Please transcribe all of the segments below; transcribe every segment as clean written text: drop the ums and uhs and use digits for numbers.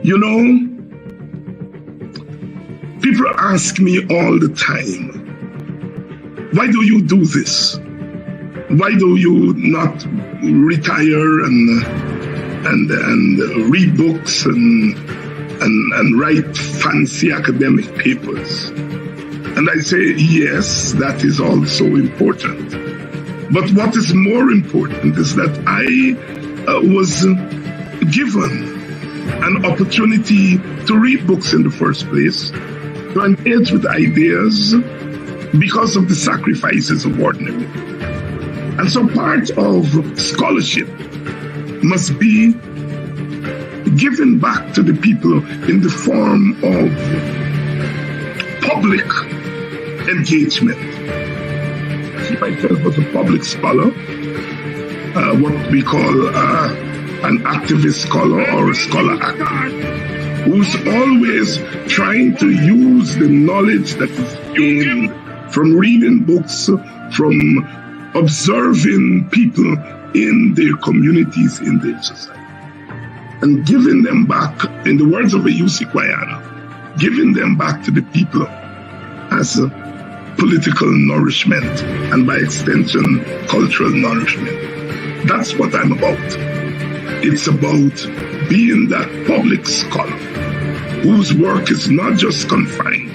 You know, people ask me all the time, why do you do this? Why do you not retire and read books and write fancy academic papers? And I say, yes, that is also important. But what is more important is that I was given an opportunity to read books in the first place, to engage with ideas because of the sacrifices of ordinary people. And so part of scholarship must be given back to the people in the form of public engagement. He myself was a public scholar, what we call an activist scholar or a scholar activist, who's always trying to use the knowledge that is gained from reading books, from observing people in their communities, in their society, and giving them back, in the words of a UC Guyana, giving them back to the people as a political nourishment and by extension, cultural nourishment. That's what I'm about. It's about being that public scholar whose work is not just confined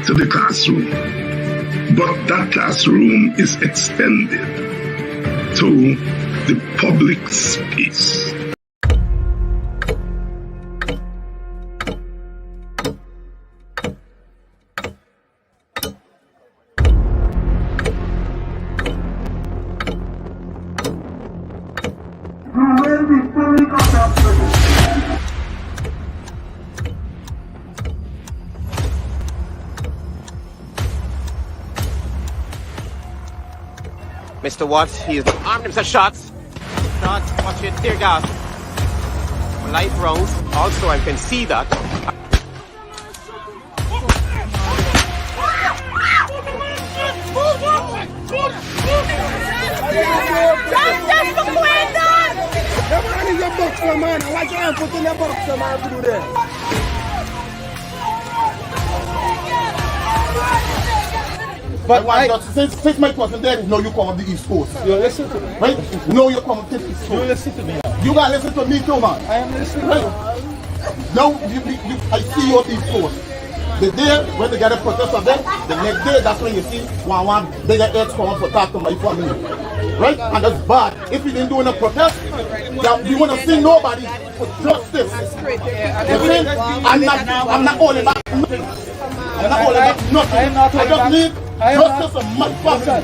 to the classroom, but that classroom is extended to the public space. Mr. Watts, he's armed himself. Shots, watch it, tear gas. Live rounds, also I can see that. But since my cousin there, no, you come up the East Coast. You listen to me. Right? No, you come up the East Coast. You listen to me. You gotta listen to me too, man. I am listening. Right? Now, I see you on the East Coast. The day when they get a protest of them, the next day, that's when you see one bigger heads come up to talk to my family. Right? And that's bad. If we didn't do a protest, you want to see nobody for justice. I'm not holding back nothing. I'm not holding back nothing. I just need justice and my family.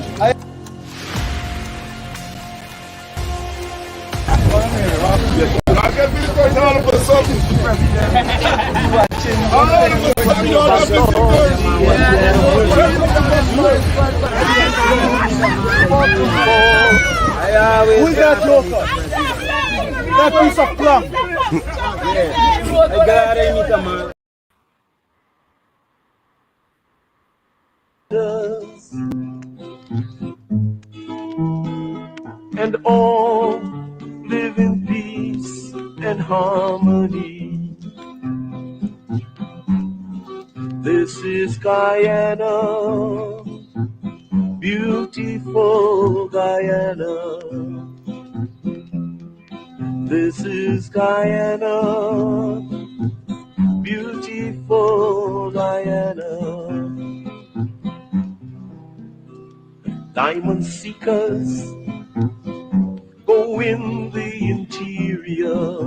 Who's that joker? That piece of plum. I got it, man. And all live in peace and harmony. This is Guyana, beautiful Guyana. This is Guyana, beautiful Guyana. Diamond seekers go in the interior,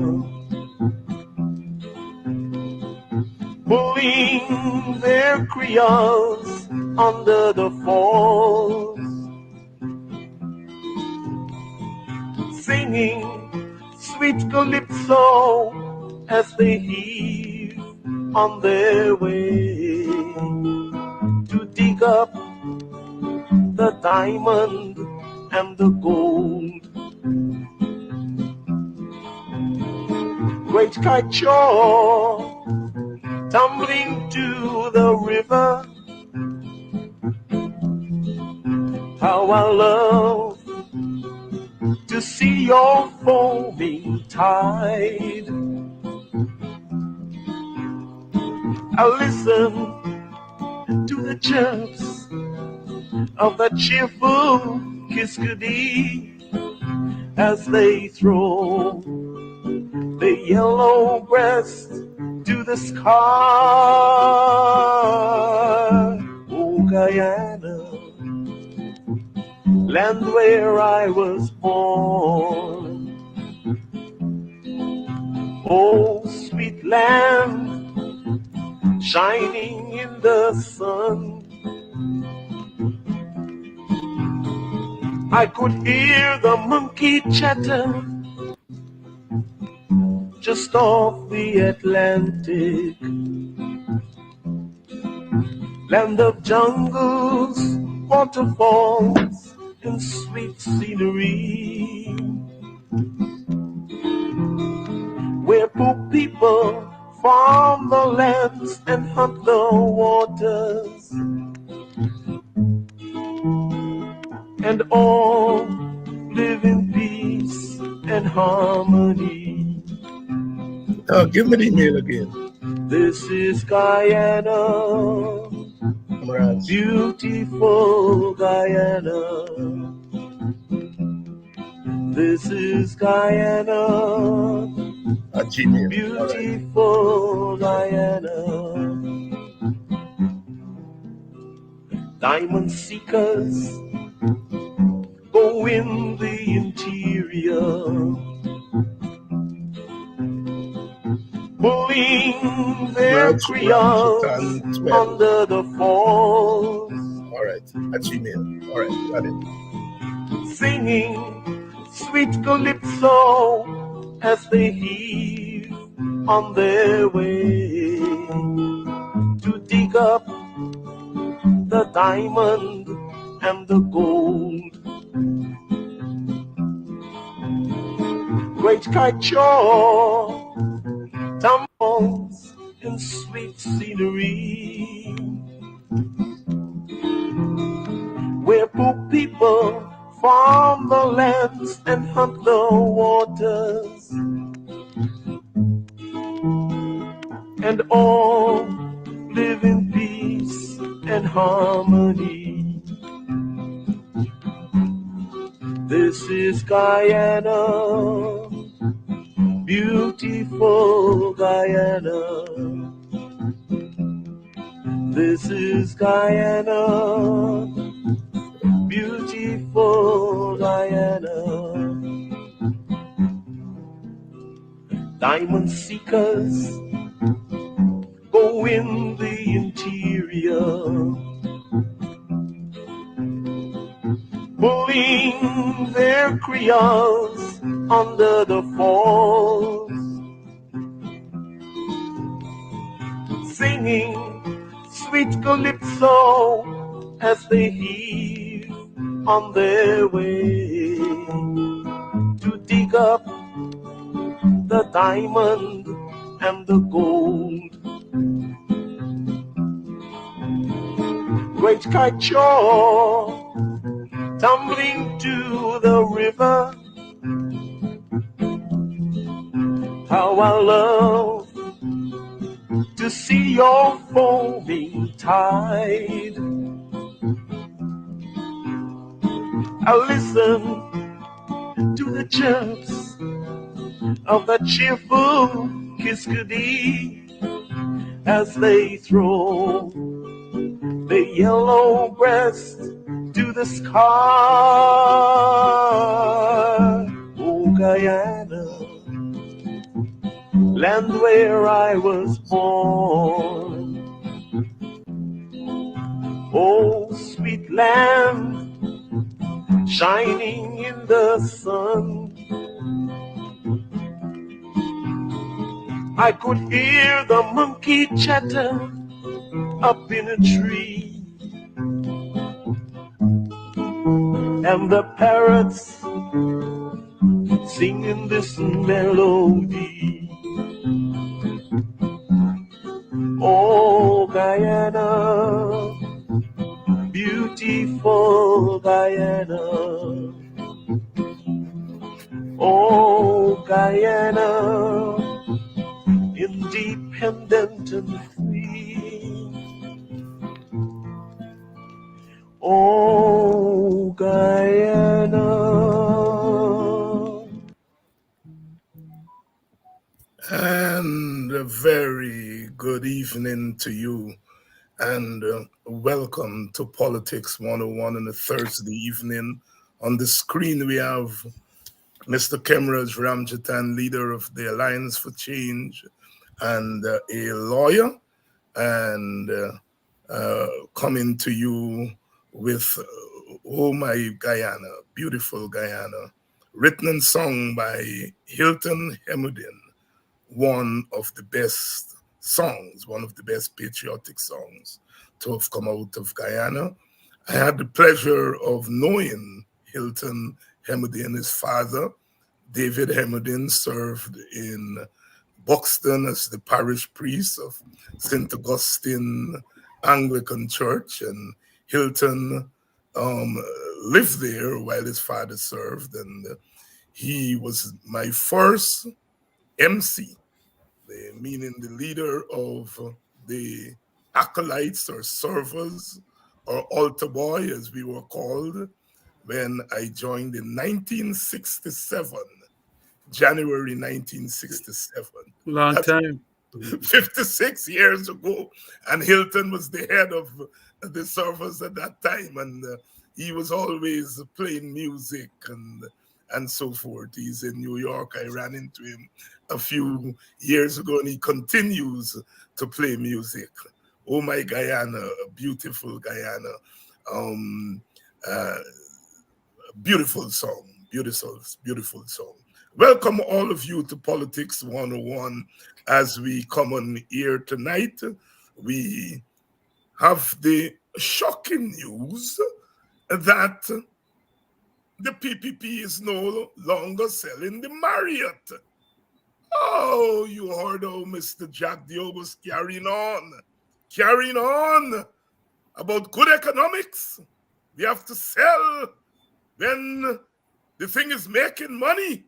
pulling their creoles under the falls, singing sweet calypso as they heave on their way to dig up the diamond and the gold. Great kite shore tumbling to the river. How I love to see your foaming tide. I listen to the chirps of the cheerful kiskadee as they throw the yellow breast to the sky. Oh, Guyana, land where I was born. Oh, sweet land, shining in the sun. I could hear the monkey chatter just off the Atlantic. Land of jungles, waterfalls, and sweet scenery, where poor people farm the lands and hunt the waters, and all live in peace and harmony. Give me the email again. This is Guyana, Khemraj. beautiful Guyana. This is Guyana, At Gmail. beautiful Guyana. Diamond seekers go in the interior, pulling their crayons Ramjatan 12. under the falls, All right. At Gmail. All right. Got it. singing sweet calypso as they heave on their way to dig up the diamond and the gold. Great kite-shore tumbles in sweet scenery, where poor people farm the lands and hunt the waters, and all live in peace and harmony. This is Guyana, beautiful Guyana. This is Guyana, beautiful Guyana. Diamond seekers go in the interior, pulling their crayons under the falls, singing sweet calypso as they heave on their way to dig up the diamond and the gold. Great kite-shore tumbling to the river, how I love to see your foaming tide. I listen to the chirps of the cheerful kiskadee as they throw the yellow breast to the sky. Oh, Guyana, land where I was born. Oh, sweet land, shining in the sun. I could hear the monkey chatter up in a tree, and the parrots singing this melody. Oh, Guyana, beautiful Guyana. Oh, Guyana, independent and free. Oh, Guyana. And a very good evening to you, and welcome to Politics 101 on a Thursday evening. On the screen, we have Mr. Khemraj Ramjatan, leader of the Alliance for Change, and a lawyer, and coming to you with Oh My Guyana, Beautiful Guyana, written and sung by Hilton Hemudin, one of the best songs, one of the best patriotic songs to have come out of Guyana. I had the pleasure of knowing Hilton Hemudin. His father, David Hemudin, served in Buxton as the parish priest of St. Augustine Anglican Church, and Hilton lived there while his father served, and he was my first MC, meaning the leader of the acolytes or servers or altar boy, as we were called, when I joined in 1967, January 1967. Long That's time. 56 years ago, and Hilton was the head of the servers at that time, and he was always playing music and so forth. He's in New York. I ran into him a few years ago, and he continues to play music. Oh My Guyana, beautiful Guyana. Beautiful song, beautiful song. Welcome all of you to Politics 101. As we come on here tonight, we have the shocking news that the PPP is no longer selling the Marriott. Oh, you heard how Mr. Jack Dio was carrying on about good economics. We have to sell when the thing is making money.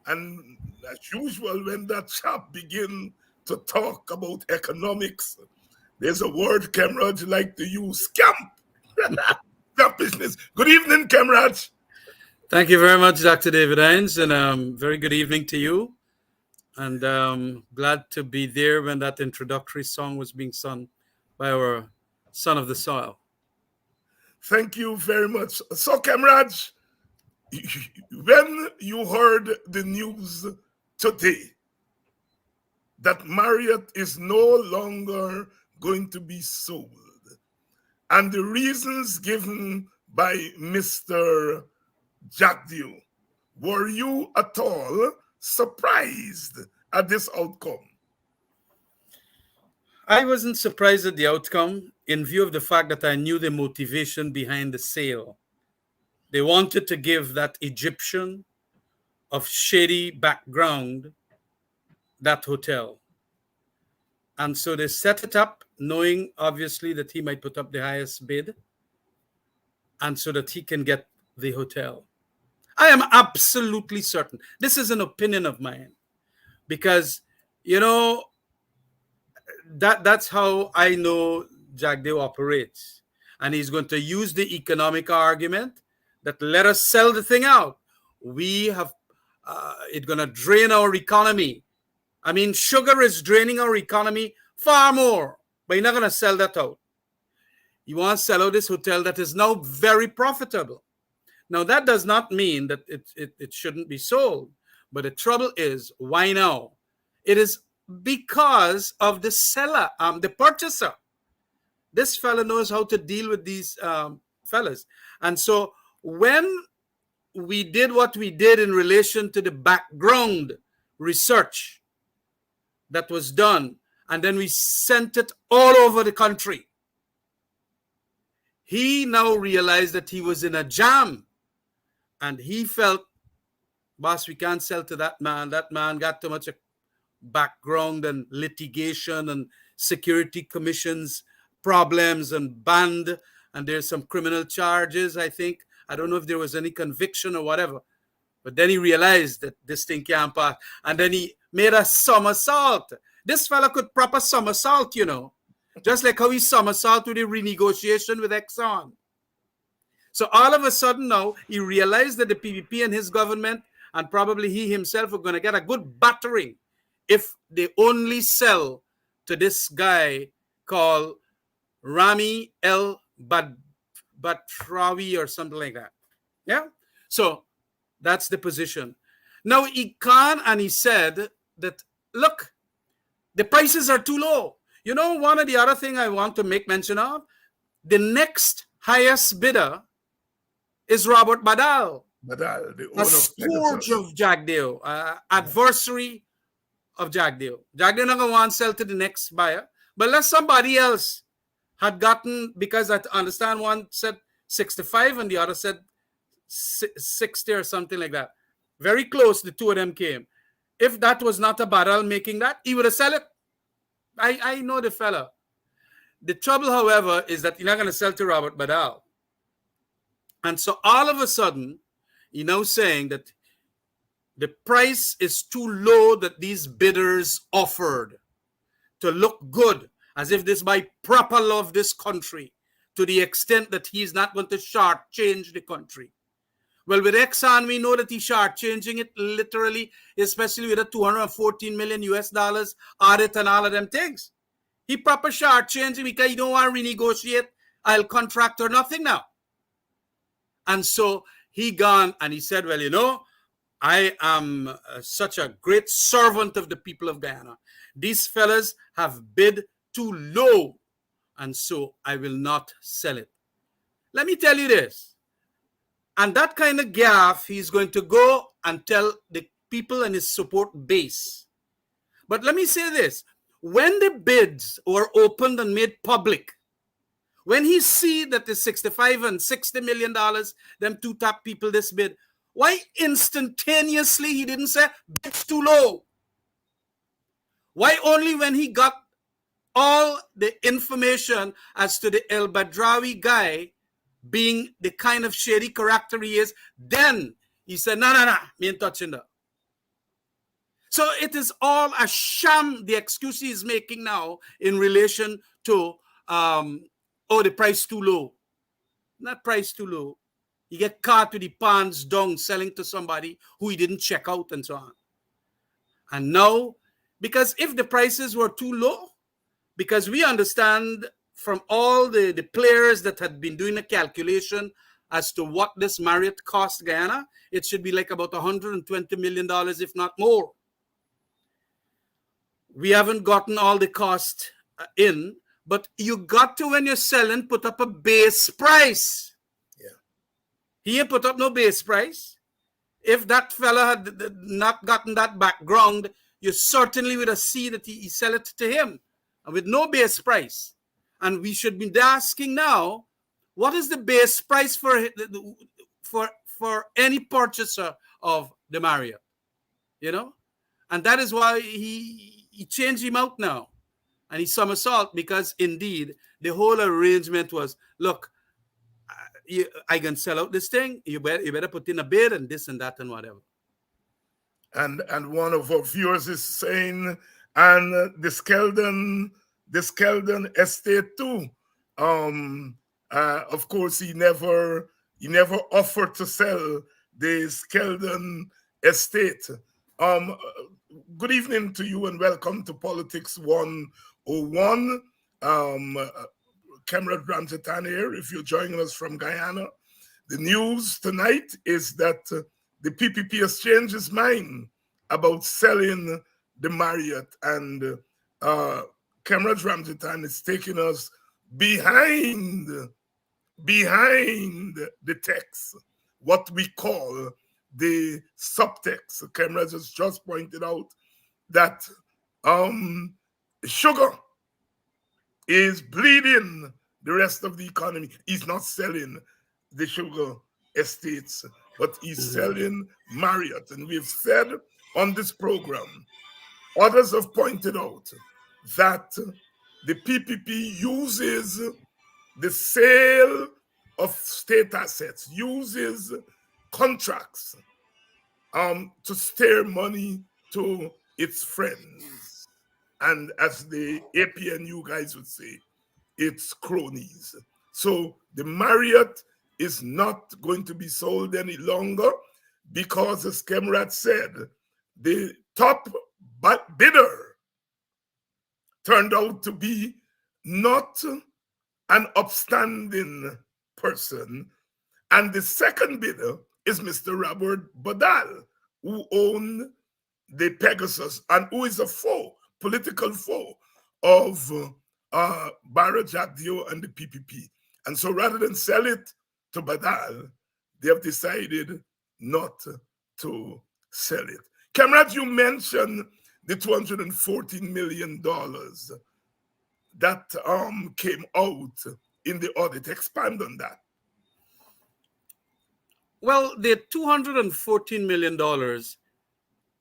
And as usual, when that chap begin to talk about economics, there's a word Khemraj like to use, scamp. That business. Good evening, Khemraj. Thank you very much, Dr. David Hines, and very good evening to you. And glad to be there when that introductory song was being sung by our son of the soil. Thank you very much. So, Khemraj, when you heard the news today that Marriott is no longer going to be sold, and the reasons given by Mr. Jagdio, were you at all surprised at this outcome? I wasn't surprised at the outcome in view of the fact that I knew the motivation behind the sale. They wanted to give that Egyptian of shady background that hotel. And so they set it up knowing obviously that he might put up the highest bid and so that he can get the hotel. I am absolutely certain. This is an opinion of mine because, you know, that's how I know Jagdeo operates. And he's going to use the economic argument that let us sell the thing out. We have, it's going to drain our economy. I mean, sugar is draining our economy far more, but you're not going to sell that out. You want to sell out this hotel that is now very profitable. Now, that does not mean that it shouldn't be sold. But the trouble is, why now? It is because of the seller, the purchaser. This fella knows how to deal with these fellas. And so when we did what we did in relation to the background research that was done, and then we sent it all over the country, he now realized that he was in a jam. And he felt, boss, we can't sell to that man. That man got too much background and litigation and security commissions problems and banned. And there's some criminal charges, I think. I don't know if there was any conviction or whatever. But then he realized that this thing can't pass. And then he made a somersault. This fella could proper somersault, you know. Just like how he somersault with the renegotiation with Exxon. So all of a sudden now, he realized that the PPP and his government, and probably he himself, are going to get a good battering if they only sell to this guy called Rami El Batrawi or something like that. Yeah? So that's the position. Now, he can, and he said that, look, the prices are too low. You know, one of the other thing I want to make mention of, the next highest bidder is Robert Badal, The a owner of scourge Pegasus. of Jagdeo, adversary of Jagdeo. Jagdeo not going to want to sell to the next buyer, but let somebody else had gotten, because I understand one said 65 and the other said 60 or something like that. Very close, the two of them came. If that was not a Badal making that, he would have sell it. I know the fella. The trouble, however, is that you're not going to sell to Robert Badal. And so all of a sudden, you're now saying that the price is too low that these bidders offered to look good, as if this by proper law of this country, to the extent that he's not going to shortchange the country. Well, with Exxon, we know that he's shortchanging it literally, especially with the 214 million US dollars audit and all of them things. He proper shortchanging because he don't want to renegotiate oil contract or nothing now. And so he gone and he said, well, you know, I am such a great servant of the people of Guyana. These fellas have bid too low, and so I will not sell it. Let me tell you this. And that kind of gaff, he's going to go and tell the people in his support base. But let me say this. When the bids were opened and made public, when he see that the 65 and 60 million dollars, them two top people this bid, why instantaneously he didn't say bid's too low? Why only when he got all the information as to the El Badrawi guy being the kind of shady character he is, then he said, no, me ain't touching that. So it is all a sham, the excuse he is making now in relation to, the price too low. Not price too low. You get caught with the pants down selling to somebody who he didn't check out and so on. And now, because if the prices were too low, because we understand from all the players that had been doing a calculation as to what this Marriott cost Guyana, it should be like about $120 million, if not more. We haven't gotten all the cost in, but you got to, when you're selling, put up a base price. Yeah. He ain't put up no base price. If that fella had not gotten that background, you certainly would have seen that he sell it to him with no base price. And we should be asking now, what is the base price for any purchaser of the Marriott? You know? And that is why he changed him out now. And he somersault, because indeed the whole arrangement was, look, I can sell out this thing. You better put in a bid and this and that and whatever. And one of our viewers is saying, and the Skeldon estate too. Of course, he never offered to sell the Skeldon estate. Good evening to you and welcome to Politics 101. Khemraj Ramjatan here. If you're joining us from Guyana, the news tonight is that the PPP has changed his mind about selling the Marriott, and Khemraj Ramjatan is taking us behind the text, what we call the subtext. Khemraj has just pointed out that sugar is bleeding the rest of the economy. He's not selling the sugar estates, but he's selling Marriott. And we've said on this program, others have pointed out that the PPP uses the sale of state assets, uses contracts to steer money to its friends. And as the APNU guys would say, its cronies. So the Marriott is not going to be sold any longer because, as Khemraj said, the top bidder turned out to be not an upstanding person. And the second bidder is Mr. Robert Badal, who owned the Pegasus and who is a foe, political foe of Barra Jagdeo and the PPP. And so rather than sell it to Badal, they have decided not to sell it. Khemraj, you mentioned the $214 million that came out in the audit. Expand on that. Well, the $214 million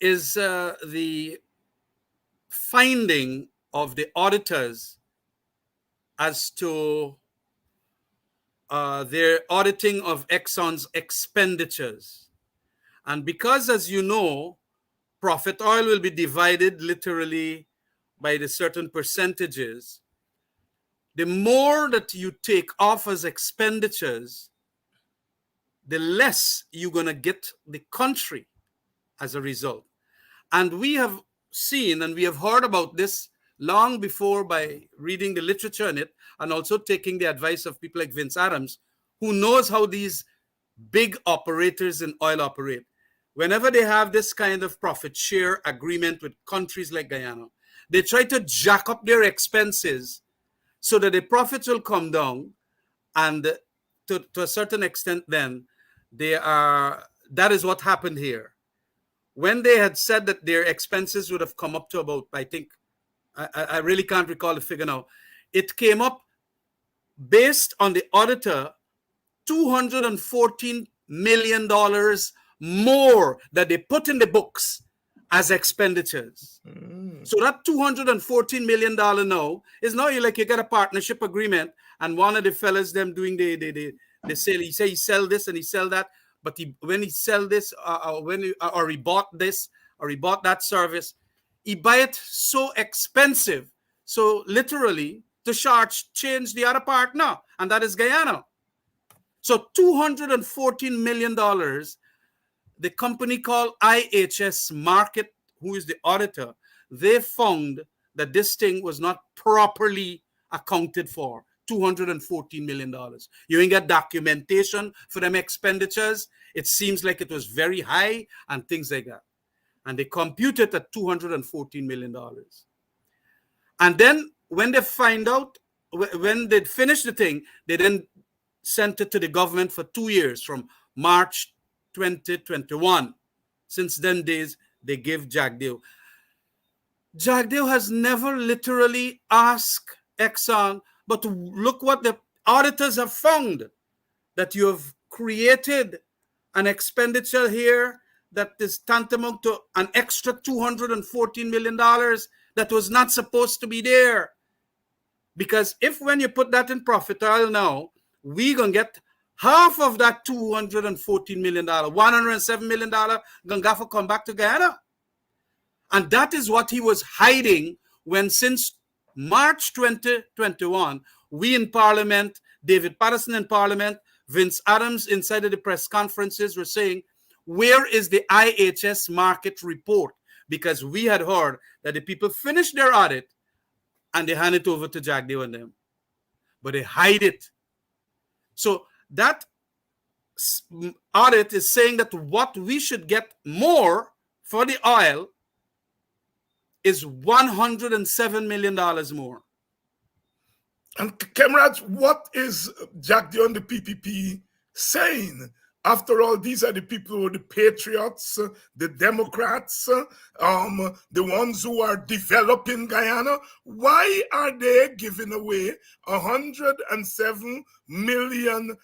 is the finding of the auditors as to their auditing of Exxon's expenditures. And because, as you know, profit oil will be divided literally by the certain percentages, the more that you take off as expenditures, the less you're going to get the country as a result. And we have seen and we have heard about this long before by reading the literature in it and also taking the advice of people like Vince Adams, who knows how these big operators in oil operate. Whenever they have this kind of profit share agreement with countries like Guyana, they try to jack up their expenses so that the profits will come down, and to a certain extent then that is what happened here. When they had said that their expenses would have come up to about, I think, I really can't recall the figure now, it came up based on the auditor, $214 million more that they put in the books as expenditures. So that $214 million now is now like you get a partnership agreement, and one of the fellas them doing the sale, he say he sell this and he sell that, but when he sell this or he bought this or he bought that service, he buy it so expensive, so literally to change the other partner, and that is Guyana. So $214 million, the company called IHS Market, who is the auditor, they found that this thing was not properly accounted for. $214 million. You ain't get documentation for them expenditures. It seems like it was very high and things like that. And they computed at $214 million. And then when they find out, when they finish the thing, they then sent it to the government for 2 years from March 2021. Since then days, they gave Jagdeo. Jagdeo has never literally asked Exxon, but look what the auditors have found, that you have created an expenditure here that is tantamount to an extra $214 million that was not supposed to be there. Because if when you put that in profit oil now, we're going to get half of that $214 million, $107 million, going to come back to Guyana. And that is what he was hiding when since March 2021, we in Parliament, David Patterson in Parliament, Vince Adams inside of the press conferences were saying, where is the IHS market report? Because we had heard that the people finished their audit and they hand it over to Jagdeo and them. But they hide it. So that audit is saying that what we should get more for the oil is $107 million more. And Khemraj, what is Jagdeo and the PPP saying? After all, these are the people who are the patriots, the Democrats, the ones who are developing Guyana. Why are they giving away $107 million?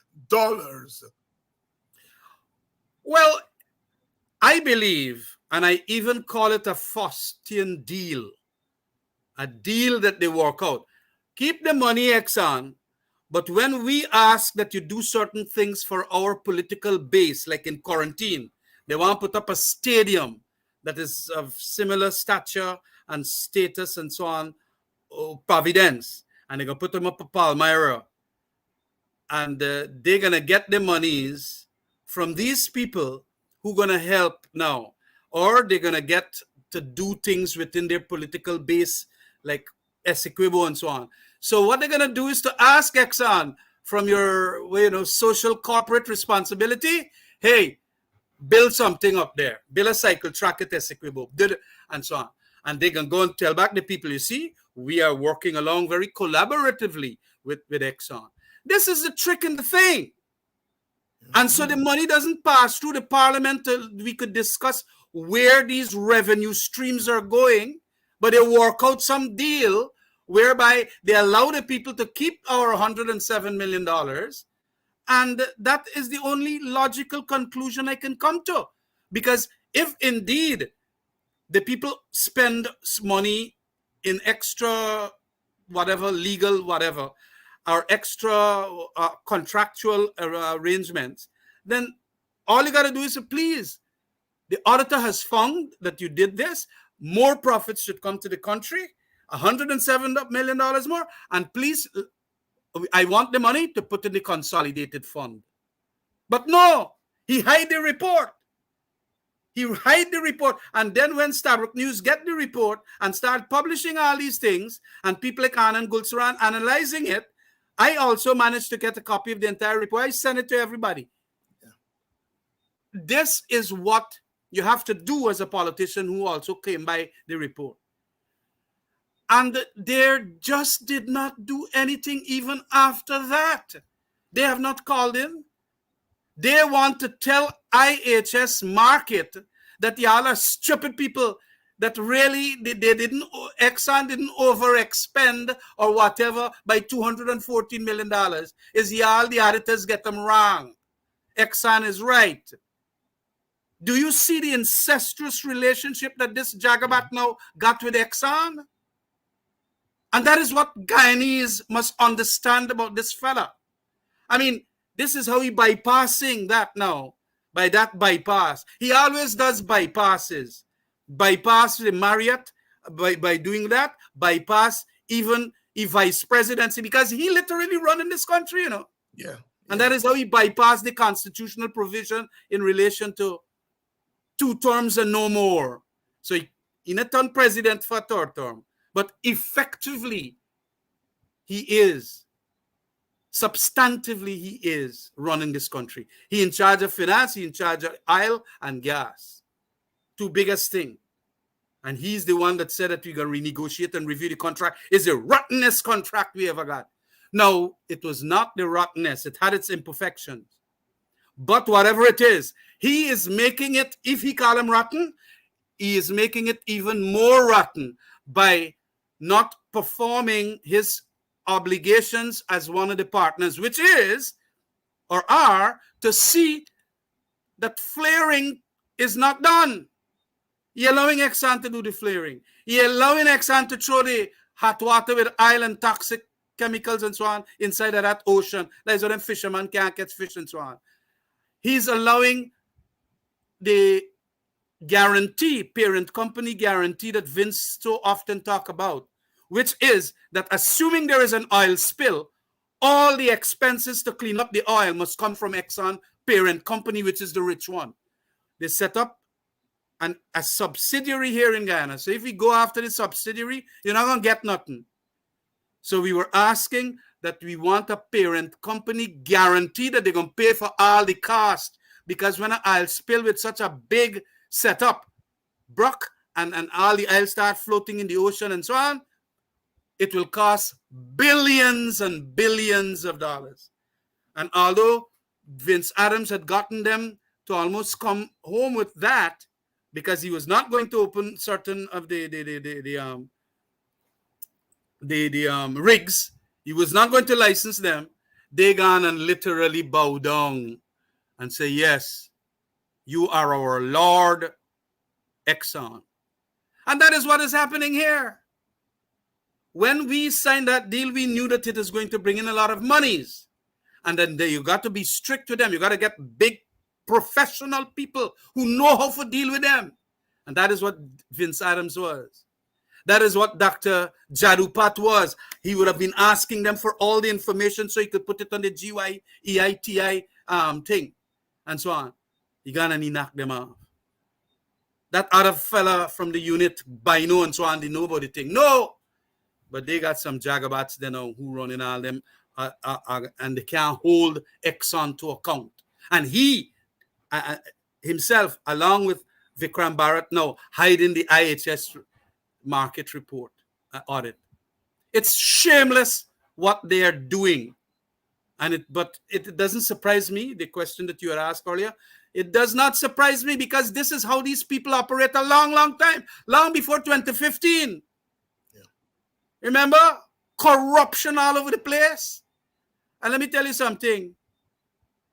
Well, I believe, and I even call it a Faustian deal, a deal that they work out. Keep the money, Exxon, but when we ask that you do certain things for our political base, like in quarantine, they want to put up a stadium that is of similar stature and status and so on, Providence, and they're going to put them up at Palmyra. and they're going to get the monies from these people who are going to help now, or they're going to get to do things within their political base, like Essequibo and so on. So what they're going to do is to ask Exxon, from your social corporate responsibility, hey, build something up there, build a cycle track at Essequibo, and so on. And they can go and tell back the people, you see, we are working along very collaboratively with Exxon. This is the trick in the thing. And so the money doesn't pass through the parliament till we could discuss where these revenue streams are going, but they work out some deal whereby they allow the people to keep our $107 million. And that is the only logical conclusion I can come to. Because if indeed the people spend money in extra whatever, legal whatever, or extra contractual arrangements, then all you got to do is to please, the auditor has found that you did this, more profits should come to the country, $107 million more, and please, I want the money to put in the consolidated fund. But no, he hide the report. He hide the report. And then when Stabrook News get the report and start publishing all these things, and people like Anand Gulsaran analyzing it, I also managed to get a copy of the entire report. I sent it to everybody. Yeah. This is what you have to do as a politician who also came by the report. And they just did not do anything even after that. They have not called in. They want to tell IHS market that y'all are stupid people, that really Exxon didn't overexpend or whatever by $214 million. Is y'all, the auditors, get them wrong. Exxon is right. Do you see the incestuous relationship that this Jagabat now got with Exxon? And that is what Guyanese must understand about this fella. I mean, this is how he bypassing that now. By that bypass. He always does bypasses. Bypass the Marriott by doing that. Bypass even a vice presidency, because he literally running this country, Yeah. And that is how he bypassed the constitutional provision in relation to 2 terms and no more. So he not turned president for a 3rd term. But effectively, he is, substantively, he is running this country. He in charge of finance, he in charge of oil and gas. 2 biggest things. And he's the one that said that we're going to renegotiate and review the contract. It's the rottenest contract we ever got. No, it was not the rottenness. It had its imperfections. But whatever it is, he is making it, if he call him rotten, he is making it even more rotten by not performing his obligations as one of the partners, which is, or are, to see that flaring is not done. You're allowing Exxon to do the flaring. You're allowing Exxon to throw the hot water with oil and toxic chemicals and so on inside of that ocean. That's why them fishermen can't catch fish and so on. He's allowing the guarantee, parent company guarantee that Vince so often talk about, which is that assuming there is an oil spill, all the expenses to clean up the oil must come from Exxon parent company, which is the rich one. They set up a subsidiary here in Guyana. So if we go after the subsidiary, you're not going to get nothing. So we were asking that we want a parent company guarantee that they're going to pay for all the cost, because when an oil spill with such a big setup broke and all the oil start floating in the ocean and so on, it will cost billions and billions of dollars. And although Vince Adams had gotten them to almost come home with that, because he was not going to open certain of the rigs, he was not going to license them, they gone and literally bow down and say, yes, you are our Lord, Exxon. And that is what is happening here. When we signed that deal, we knew that it is going to bring in a lot of monies. And then you got to be strict with them. You got to get big professional people who know how to deal with them. And that is what Vince Adams was. That is what Dr. Jadupat was. He would have been asking them for all the information so he could put it on the GYEITI thing and so on. He gone and he knocked them off. That other fella from the unit, Bino and so on, they know about the thing. No! But they got some jagabats they know who running all them and they can't hold Exxon to account. And he himself, along with Vikram Bharat, now hiding the IHS market report audit. It's shameless what they are doing. But it doesn't surprise me, the question that you had asked earlier. It does not surprise me because this is how these people operate a long, long time, long before 2015. Yeah. Remember? Corruption all over the place. And let me tell you something.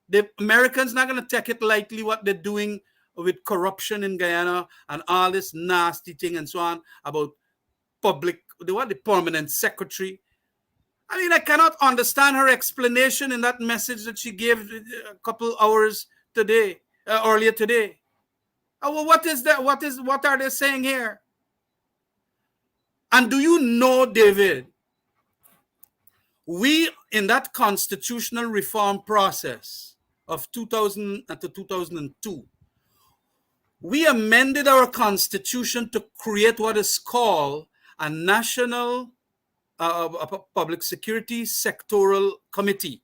The Americans not going to take it lightly what they're doing with corruption in Guyana and all this nasty thing and so on about the permanent secretary. I mean, I cannot understand her explanation in that message that she gave a couple hours today, earlier today. Well, what is that? What are they saying here? And do you know, David, we, in that constitutional reform process of 2000 to 2002, we amended our constitution to create what is called a national public security sectoral committee,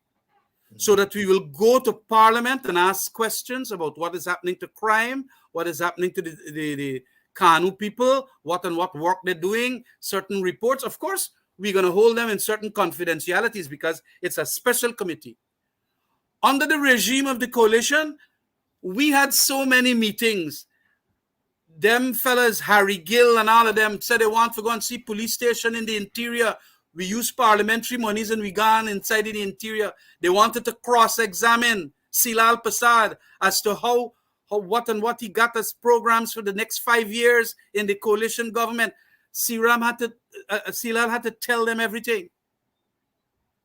so that we will go to Parliament and ask questions about what is happening to crime, what is happening to the Kanu people, what work they're doing, certain reports. Of course, we're going to hold them in certain confidentialities because it's a special committee. Under the regime of the coalition, we had so many meetings. Them fellas, Harry Gill and all of them, said they want to go and see police station in the interior. We use parliamentary monies and we gone inside in the interior. They wanted to cross-examine Silal Prasad as to how what he got as programs for the next 5 years in the coalition government. Silal had to tell them everything.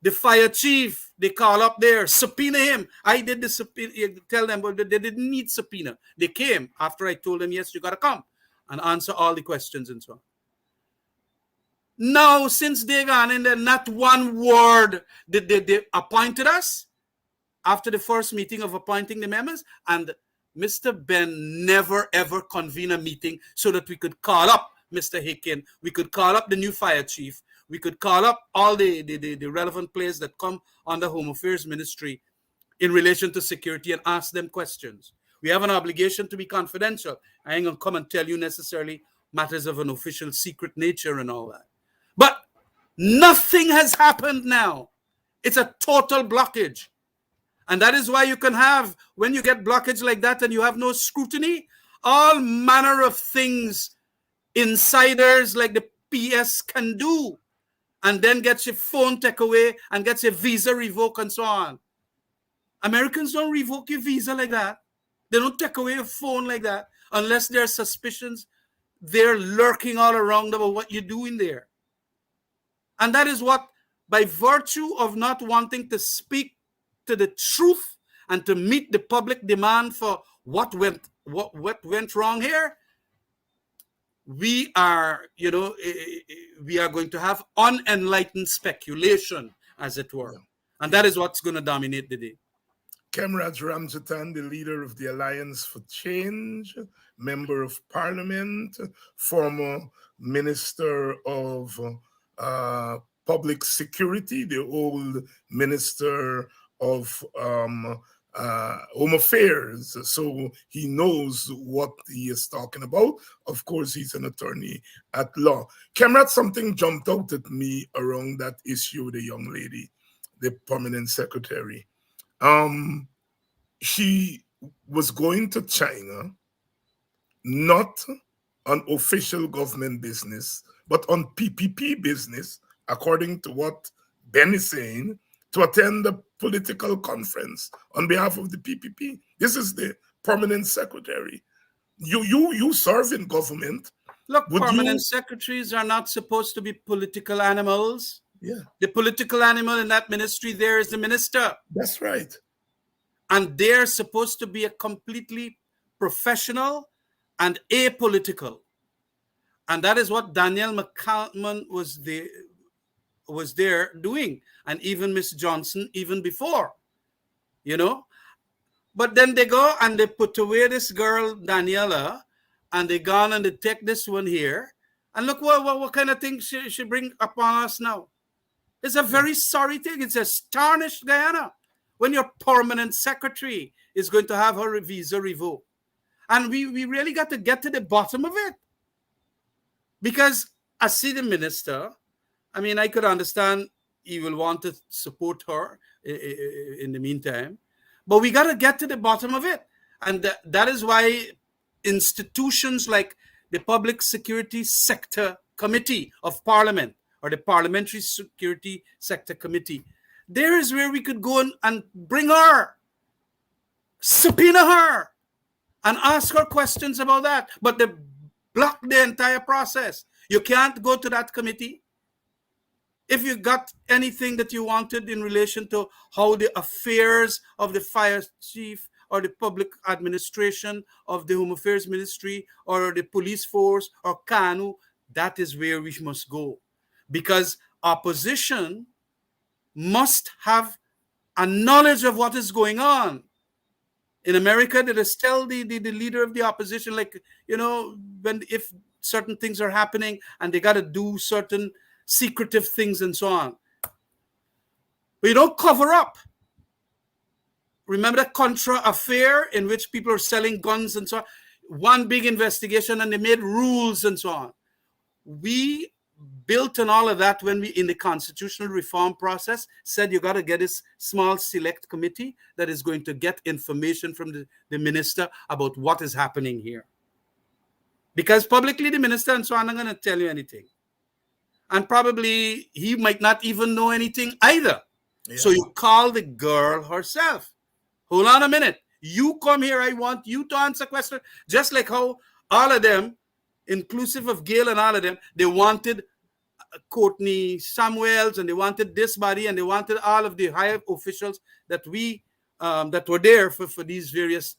The fire chief, they call up there, subpoena him. I did the subpoena, tell them, but they didn't need subpoena. They came after I told them, yes, you got to come and answer all the questions and so on. Now, since they gone in there, not one word did they appointed us after the first meeting of appointing the members. And Mr. Ben never, ever convened a meeting so that we could call up Mr. Hicken. We could call up the new fire chief. We could call up all the relevant players that come under Home Affairs Ministry in relation to security and ask them questions. We have an obligation to be confidential. I ain't going to come and tell you necessarily matters of an official secret nature and all that. But nothing has happened now. It's a total blockage. And that is why you can have, when you get blockage like that and you have no scrutiny, all manner of things insiders like the PS can do, and then gets your phone taken away and gets your visa revoked and so on. Americans don't revoke your visa like that. They don't take away your phone like that unless there are suspicions they're lurking all around about what you're doing there. And that is what, by virtue of not wanting to speak to the truth and to meet the public demand for what went wrong here, we are going to have unenlightened speculation, as it were. Yeah. And that is what's going to dominate the day. Khemraj Ramjatan, the leader of the Alliance for Change, member of Parliament, former Minister of Public Security, the old Minister of Home Affairs, so he knows what he is talking about. Of course, he's an attorney at law. Khemraj, something jumped out at me around that issue, the young lady, the permanent secretary. She was going to China, not on official government business, but on PPP business, according to what Ben is saying, to attend the political conference on behalf of the PPP. This is the permanent secretary. You serve in government. Look, permanent secretaries are not supposed to be political animals. Yeah. The political animal in that ministry there is the minister. That's right. And they're supposed to be a completely professional and apolitical. And that is what Daniel McCalman was there doing, and even Miss Johnson even before, you know. But then they go and they put away this girl Daniela, and they gone and they take this one here, and look what kind of thing she bring upon us now. It's a very sorry thing. It's a tarnished Guyana when your permanent secretary is going to have her visa revoked. And we really got to get to the bottom of it. Because I see the minister, I mean, I could understand he will want to support her in the meantime, but we got to get to the bottom of it. And that is why institutions like the Public Security Sector Committee of Parliament, or the Parliamentary Security Sector Committee, there is where we could go and bring her, subpoena her, and ask her questions about that. But they block the entire process. You can't go to that committee. If you got anything that you wanted in relation to how the affairs of the fire chief or the public administration of the Home Affairs Ministry or the police force or KANU, that is where we must go. Because opposition must have a knowledge of what is going on. In America, they just tell the leader of the opposition, like, you know, if certain things are happening and they got to do certain secretive things and so on. But you don't cover up. Remember the Contra affair in which people are selling guns and so on? One big investigation and they made rules and so on. We built on all of that when we, in the constitutional reform process, said you got to get this small select committee that is going to get information from the minister about what is happening here. Because publicly the minister and so on are going to tell you anything. And probably he might not even know anything either. Yeah. So you call the girl herself. Hold on a minute. You come here. I want you to answer questions. Just like how all of them, inclusive of Gail and all of them, they wanted Courtney Samuels and they wanted this body and they wanted all of the high officials that we that were there for these various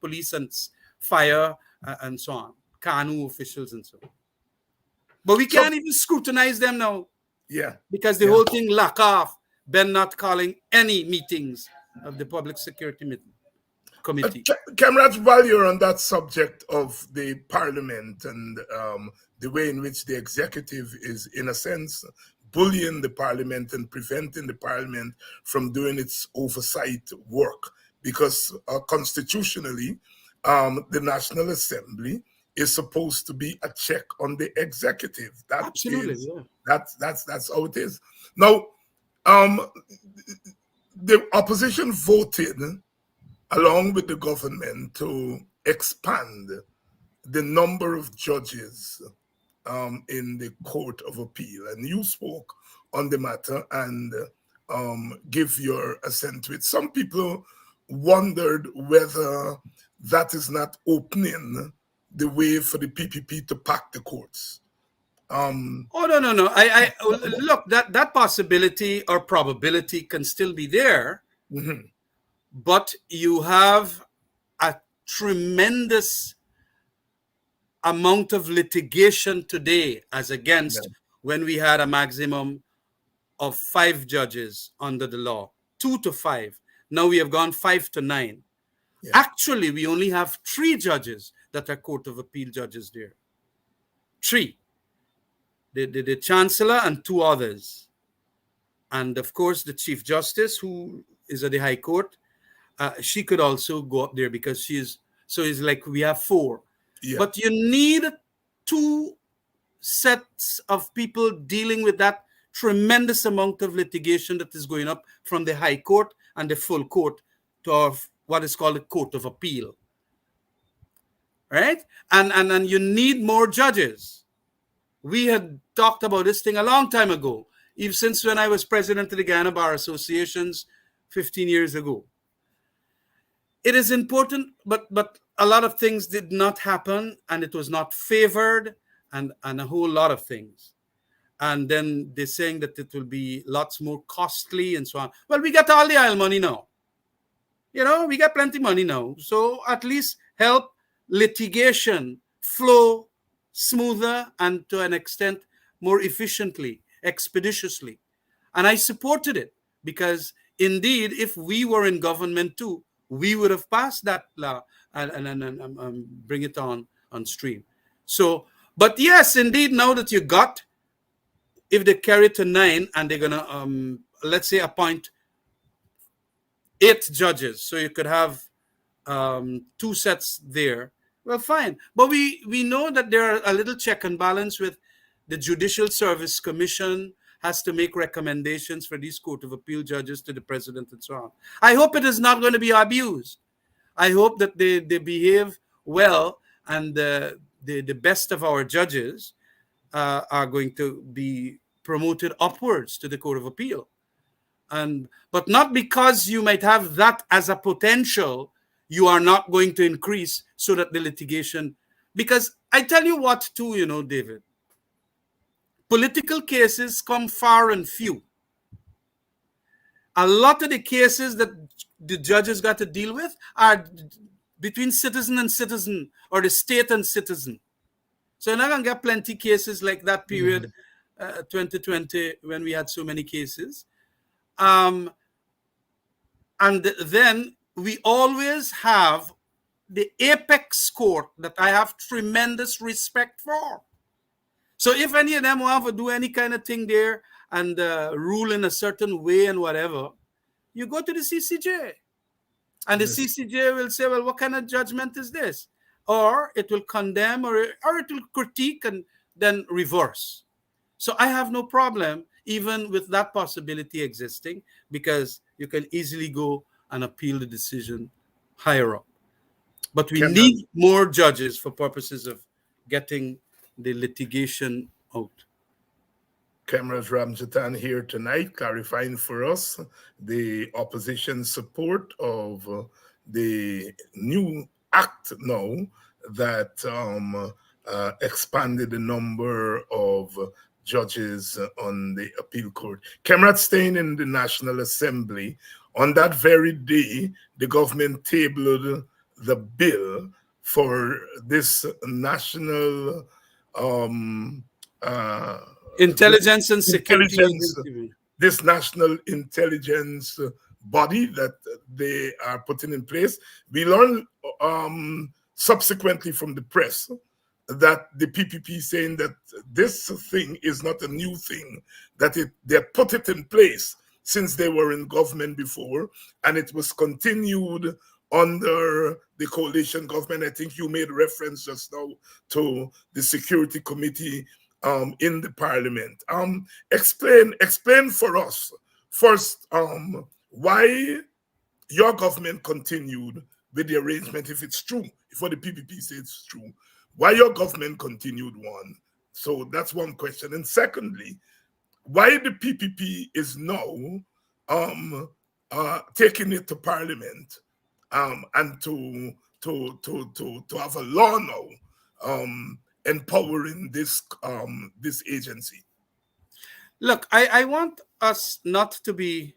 police and fire and so on, KANU officials and so on. But we can't even scrutinize them now. Yeah. Because the whole thing lock off. Ben not calling any meetings of the Public Security Committee. Khemraj, while you're on that subject of the parliament and the way in which the executive is, in a sense, bullying the parliament and preventing the parliament from doing its oversight work, because constitutionally, the National Assembly is supposed to be a check on the executive. That Absolutely, is, yeah. That's how it is. Now, the opposition voted along with the government to expand the number of judges in the Court of Appeal. And you spoke on the matter and give your assent to it. Some people wondered whether that is not opening the way for the PPP to pack the courts. Oh, no. I look, that possibility or probability can still be there. Mm-hmm. But you have a tremendous amount of litigation today as against when we had a maximum of 5 judges under the law, 2 to 5. Now we have gone 5 to 9. Yeah. Actually, we only have 3 judges that are Court of Appeal judges there. 3. The Chancellor and 2 others. And of course, the Chief Justice, who is at the High Court, she could also go up there because so it's like we have 4. Yeah. But you need 2 sets of people dealing with that tremendous amount of litigation that is going up from the High Court and the full court to our, what is called a Court of Appeal. Right? And you need more judges. We had talked about this thing a long time ago, even since when I was president of the Guyana Bar Associations 15 years ago. It is important, but a lot of things did not happen, and it was not favored, and a whole lot of things. And then they're saying that it will be lots more costly and so on. Well, we got all the oil money now. You know, we got plenty money now. So at least help litigation flow smoother, and to an extent more efficiently, expeditiously. And I supported it because indeed, if we were in government too, we would have passed that law and bring it on stream. So, but yes, indeed, now that you got, if they carry it to 9 and they're gonna let's say appoint 8 judges, so you could have 2 sets there. Well, fine, but we know that there are a little check and balance with the Judicial Service Commission has to make recommendations for these Court of Appeal judges to the president and so on. I hope it is not going to be abused. I hope that they behave well, and the best of our judges are going to be promoted upwards to the Court of Appeal. But not because you might have that as a potential, you are not going to increase so that the litigation, because I tell you what too, David, political cases come far and few. A lot of the cases that the judges got to deal with are between citizen and citizen, or the state and citizen. So you're not going to get plenty cases like that period, 2020, when we had so many cases. And then we always have the apex court that I have tremendous respect for. So if any of them want to do any kind of thing there and rule in a certain way and whatever, you go to the CCJ. And the CCJ will say, well, what kind of judgment is this? Or it will condemn, or it will critique and then reverse. So I have no problem even with that possibility existing, because you can easily go and appeal the decision higher up. But we need more judges for purposes of getting the litigation out. Khemraj Ramjatan here tonight, clarifying for us the opposition support of the new act now that expanded the number of judges on the appeal court. Khemraj staying in the National Assembly, on that very day, the government tabled the bill for this national intelligence and security this national intelligence body that they are putting in place. We learned subsequently from the press that the PPP saying that this thing is not a new thing, that they put it in place since they were in government before, and it was continued under the coalition government. I think you made reference just now to the Security Committee in the Parliament. Explain for us first why your government continued with the arrangement, if it's true, if what the PPP says it's true, why your government continued one. So that's one question. And secondly, why the PPP is now taking it to Parliament and to have a law now empowering this this agency. Look, I want us not to be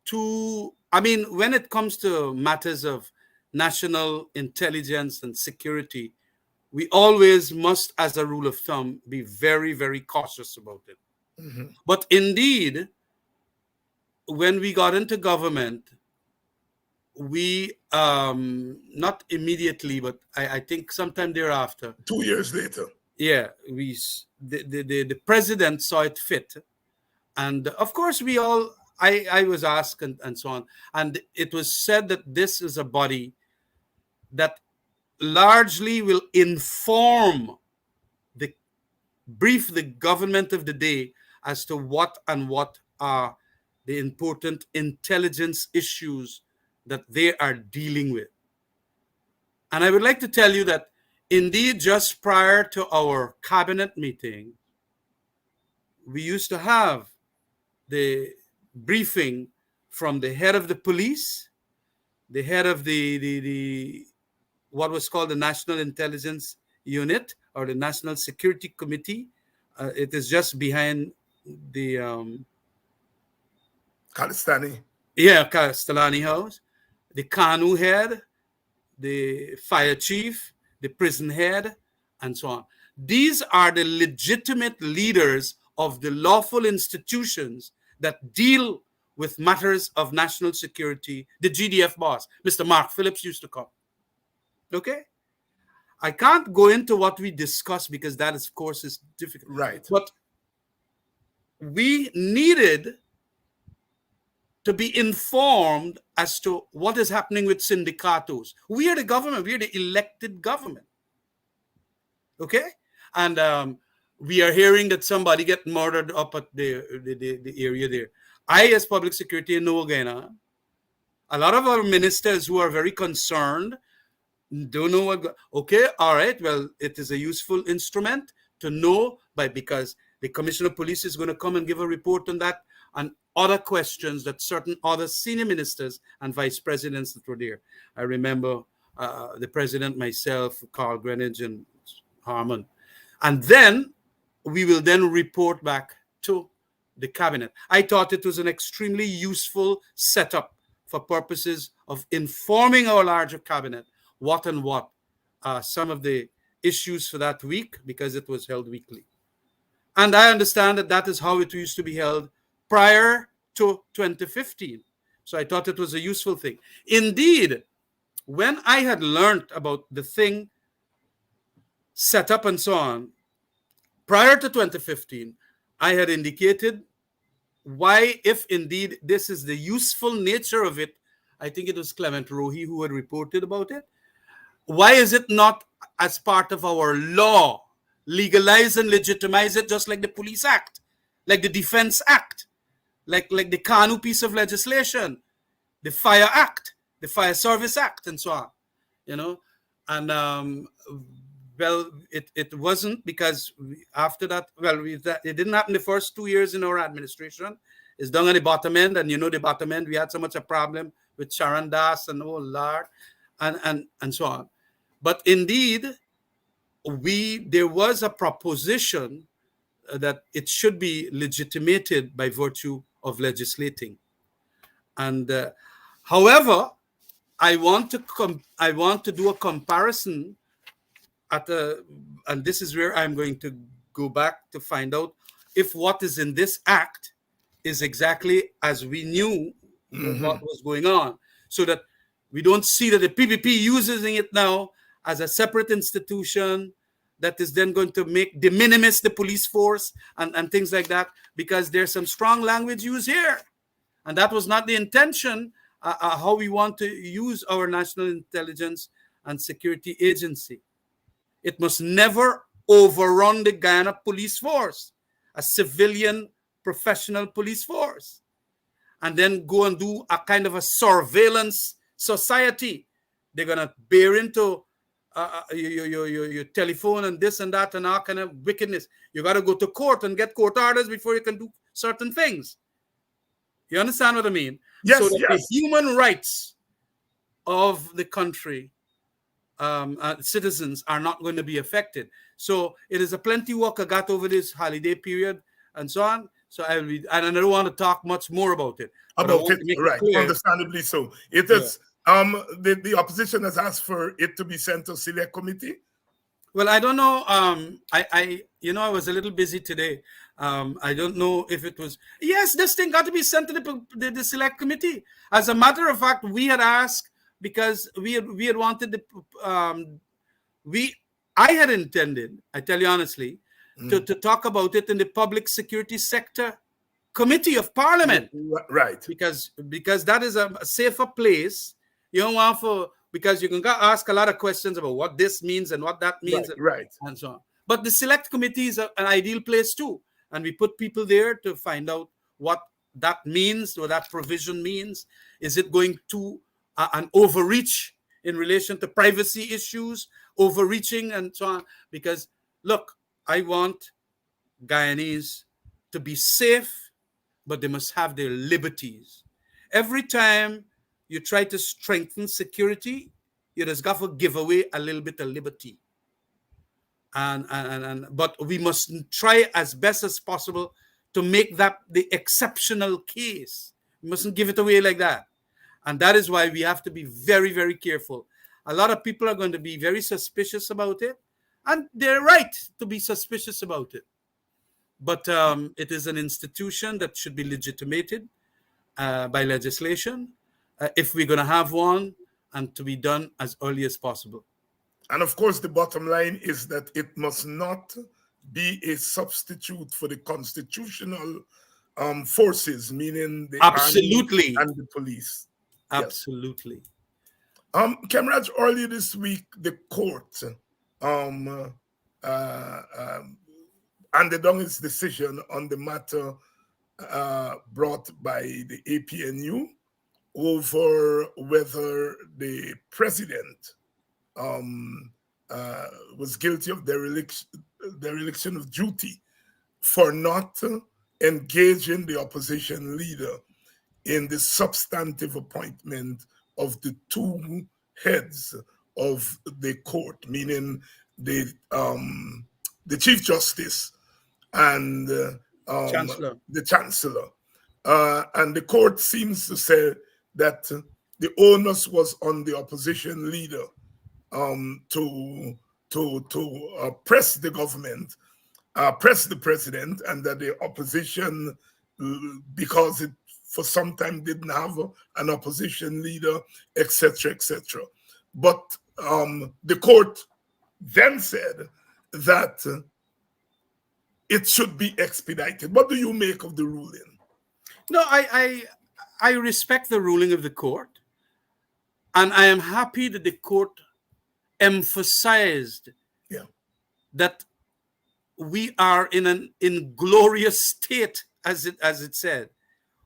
too, I mean, when it comes to matters of national intelligence and security, we always must, as a rule of thumb, be very, very cautious about it. Mm-hmm. But indeed, when we got into government, we not immediately, but I think sometime thereafter, 2 years later, the president saw it fit, and of course we all, I was asked and so on, and it was said that this is a body that largely will brief the government of the day as to what are the important intelligence issues that they are dealing with. And I would like to tell you that indeed, just prior to our cabinet meeting, we used to have the briefing from the head of the police, the head of the what was called the National Intelligence Unit, or the National Security Committee. It is just behind the Castellani House. The Kanu head, the fire chief, the prison head, and so on. These are the legitimate leaders of the lawful institutions that deal with matters of national security. The GDF boss, Mr. Mark Phillips, used to come. Okay? I can't go into what we discussed because that, of course, is difficult. Right. But we needed to be informed as to what is happening with syndicatos. We are the government. We are the elected government. Okay? And we are hearing that somebody get murdered up at the area there. I, as public security in Guyana, a lot of our ministers who are very concerned don't know what. Okay, all right. Well, it is a useful instrument to know, because the commissioner of police is going to come and give a report on that and other questions that certain other senior ministers and vice presidents that were there. I remember the president, myself, Carl Greenidge, and Harmon. And then we will then report back to the cabinet. I thought it was an extremely useful setup for purposes of informing our larger cabinet what some of the issues for that week, because it was held weekly. And I understand that that is how it used to be held prior to 2015. So I thought it was a useful thing. Indeed, when I had learned about the thing set up and so on, prior to 2015, I had indicated why, if indeed this is the useful nature of it, I think it was Clement Rohi who had reported about it. Why is it not as part of our law? Legalize and legitimize it just like the Police Act, like the Defense Act, like the Kanu piece of legislation, the Fire Act, the Fire Service Act, and so on. And well, it wasn't, because after that, it didn't happen the first 2 years in our administration. It's down on the bottom end, and the bottom end, we had so much a problem with Sharon Das and Lard and so on. But indeed, there was a proposition that it should be legitimated by virtue of legislating. And however, I want to do a comparison and this is where I'm going to go back to find out if what is in this act is exactly as we knew what was going on, so that we don't see that the PPP using it now as a separate institution that is then going to make de minimis the police force and things like that, because there's some strong language used here. And that was not the intention, how we want to use our national intelligence and security agency. It must never overrun the Guyana police force, a civilian professional police force, and then go and do a kind of a surveillance society. They're going to bear into your telephone and this and that and all kind of wickedness. You got to go to court and get court orders before you can do certain things. You understand what I mean? Yes, so that yes. The human rights of the country, citizens, are not going to be affected. So it is a plenty work I got over this holiday period and so on. So and I don't want to talk much more about it. Right? Understandably so. It is. The opposition has asked for it to be sent to select committee. Well, I don't know. I was a little busy today. I don't know if it was. Yes, this thing got to be sent to the select committee. As a matter of fact, we had asked because we had wanted I had intended, I tell you honestly, to talk about it in the Public Security Sector Committee of Parliament. Right. Because that is a safer place. You don't want because you can ask a lot of questions about what this means and what that means, right. And so on. But the select committee is an ideal place too. And we put people there to find out what that means, what that provision means. Is it going to an overreach in relation to privacy issues, overreaching and so on? Because, look, I want Guyanese to be safe, but they must have their liberties. Every time you try to strengthen security, you just got to give away a little bit of liberty. But we must try as best as possible to make that the exceptional case. We mustn't give it away like that. And that is why we have to be very, very careful. a lot of people are going to be very suspicious about it, and they're right to be suspicious about it. But it is an institution that should be legitimated by legislation, if we're going to have one, and to be done as early as possible. And of course, the bottom line is that it must not be a substitute for the constitutional forces, meaning the Absolutely. army and the police. Absolutely. Yes. Khemraj, earlier this week, the court handed down its decision on the matter brought by the APNU over whether the president was guilty of dereliction of duty for not engaging the opposition leader in the substantive appointment of the two heads of the court, meaning the Chief Justice and the Chancellor. And the court seems to say that the onus was on the opposition leader to press the government, press the president, and that the opposition, because it for some time didn't have an opposition leader, etc., etc. But the court then said that it should be expedited. What do you make of the ruling? No, I respect the ruling of the court, and I am happy that the court emphasized that we are in an inglorious state, as it said,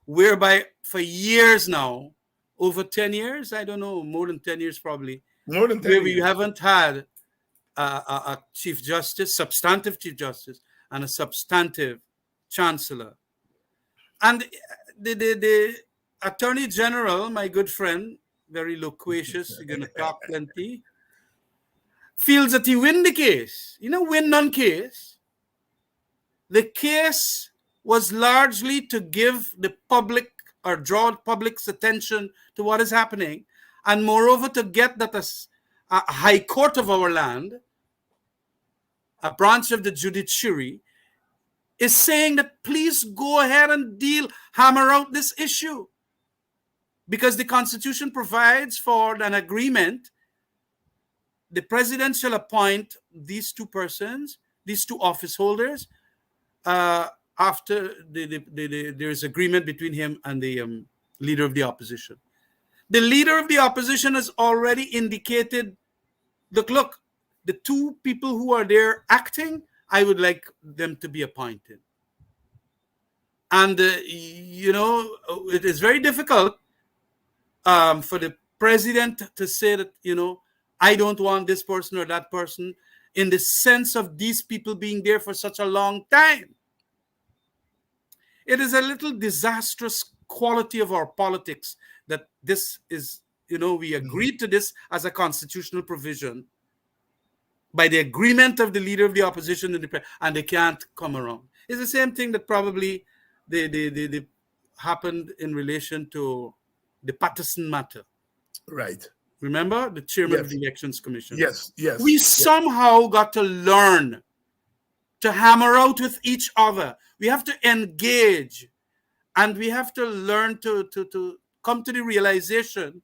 whereby for years now, over 10 years, I don't know, more than 10 years probably, more than 10 where years. we haven't had a Chief Justice, substantive Chief Justice, and a substantive Chancellor. And the Attorney General, my good friend, very loquacious, you're going to talk plenty, feels that he win the case. Win non-case. The case was largely to give the public or draw public's attention to what is happening, and moreover to get that a high court of our land, a branch of the judiciary, is saying that please go ahead and hammer out this issue, because the Constitution provides for an agreement. The president shall appoint these two persons, these two office holders, after there is agreement between him and the leader of the opposition. The leader of the opposition has already indicated, look, the two people who are there acting, I would like them to be appointed. And, it is very difficult for the president to say that, I don't want this person or that person, in the sense of these people being there for such a long time. It is a little disastrous quality of our politics that this is, we agreed to this as a constitutional provision by the agreement of the leader of the opposition and they can't come around. It's the same thing that probably they happened in relation to the Patterson matter. Right. Remember? The chairman of the Elections Commission. Yes. We somehow got to learn to hammer out with each other. We have to engage, and we have to learn to come to the realization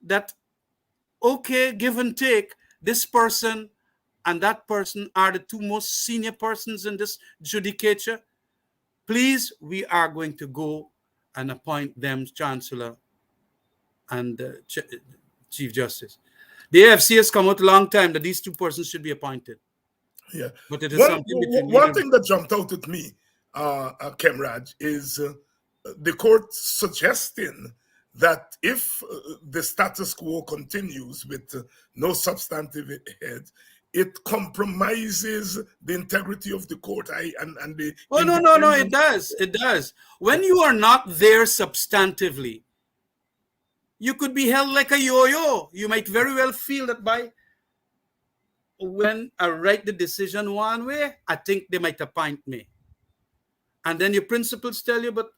that, okay, give and take, this person and that person are the two most senior persons in this judicature. Please, we are going to go and appoint them Chancellor and Chief Justice. The AFC has come out a long time that these two persons should be appointed. Yeah. But it is one thing that jumped out at me, Khemraj, is the court suggesting that if the status quo continues with no substantive head, it compromises the integrity of the court. No, it does. When you are not there substantively, you could be held like a yo-yo. You might very well feel that when I write the decision one way, I think they might appoint me. And then your principals tell you, but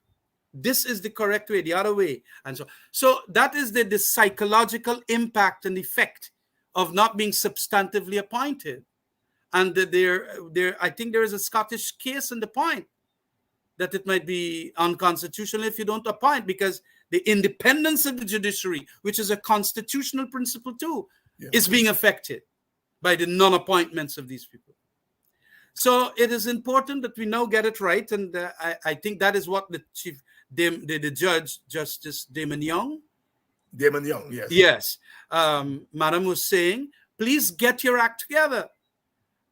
this is the correct way, the other way. And so that is the psychological impact and effect of not being substantively appointed. And I think there is a Scottish case in the point that it might be unconstitutional if you don't appoint, because the independence of the judiciary, which is a constitutional principle too, is being affected by the non-appointments of these people. So it is important that we now get it right, and I think that is what the judge, Justice Damon Young, yes, Madam was saying, please get your act together.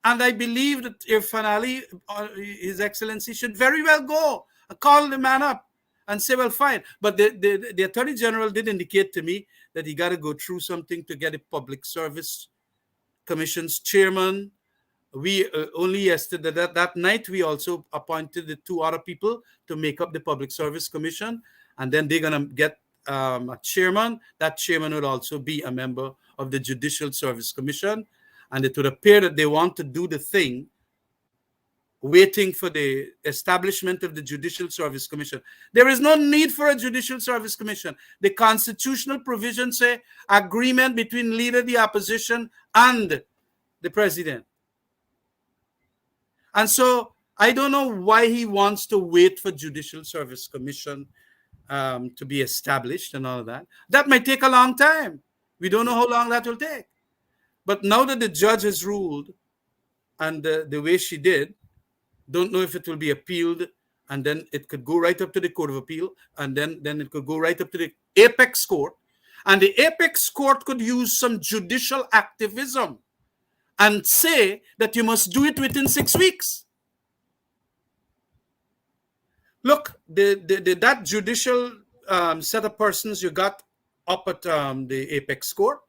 And I believe that Irfan Ali, His Excellency, should very well go and call the man up and say, well, fine. But the Attorney General did indicate to me that he got to go through something to get a Public Service Commission's chairman. We only yesterday, that night, we also appointed the 2 other people to make up the Public Service Commission. And then they're going to get a chairman. That chairman would also be a member of the Judicial Service Commission. And it would appear that they want to do the thing, waiting for the establishment of the Judicial Service Commission. There is no need for a Judicial Service Commission. The constitutional provisions say agreement between leader of the opposition and the president. And so I don't know why he wants to wait for Judicial Service Commission to be established and all of that. That might take a long time. We don't know how long that will take. But now that the judge has ruled, and the way she did, don't know if it will be appealed, and then it could go right up to the Court of Appeal, and then it could go right up to the Apex Court. And the Apex Court could use some judicial activism and say that you must do it within 6 weeks. Look, that judicial set of persons you got up at the Apex Court,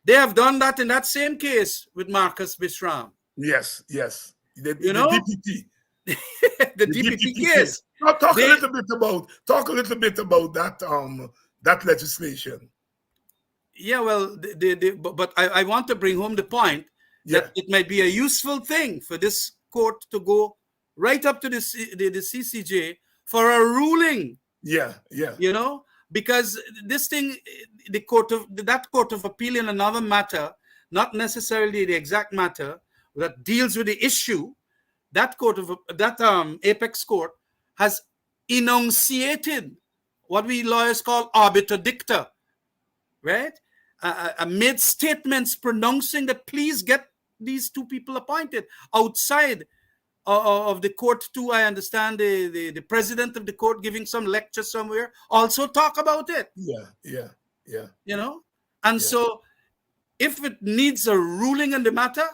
they have done that in that same case with Marcus Bisram. Yes. The DPP. the DPP case. Talk a little bit about that legislation. Yeah, well, but I want to bring home the point that it might be a useful thing for this court to go right up to the CCJ for a ruling. Yeah. Because this thing, that court of appeal in another matter, not necessarily the exact matter that deals with the issue, that Apex Court has enunciated what we lawyers call arbiter dicta, right? Made statements pronouncing that please get these 2 people appointed outside of the court too. I understand the president of the court giving some lecture somewhere also talk about it. Yeah. And so if it needs a ruling in the matter,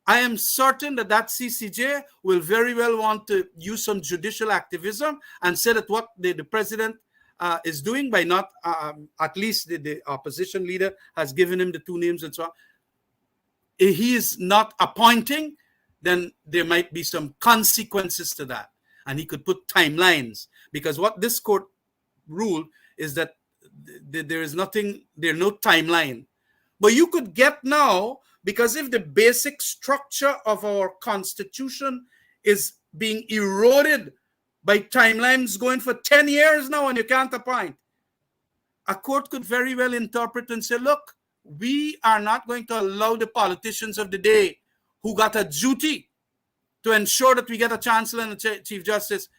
I am certain that CCJ will very well want to use some judicial activism and say that what the president is doing by not, at least the opposition leader has given him the 2 names and so on, he is not appointing, then there might be some consequences to that. And he could put timelines, because what this court ruled is that there is no timeline. But you could get now, because if the basic structure of our constitution is being eroded by timelines going for 10 years now and you can't appoint, a court could very well interpret and say, look, we are not going to allow the politicians of the day who got a duty to ensure that we get a chancellor and a chief justice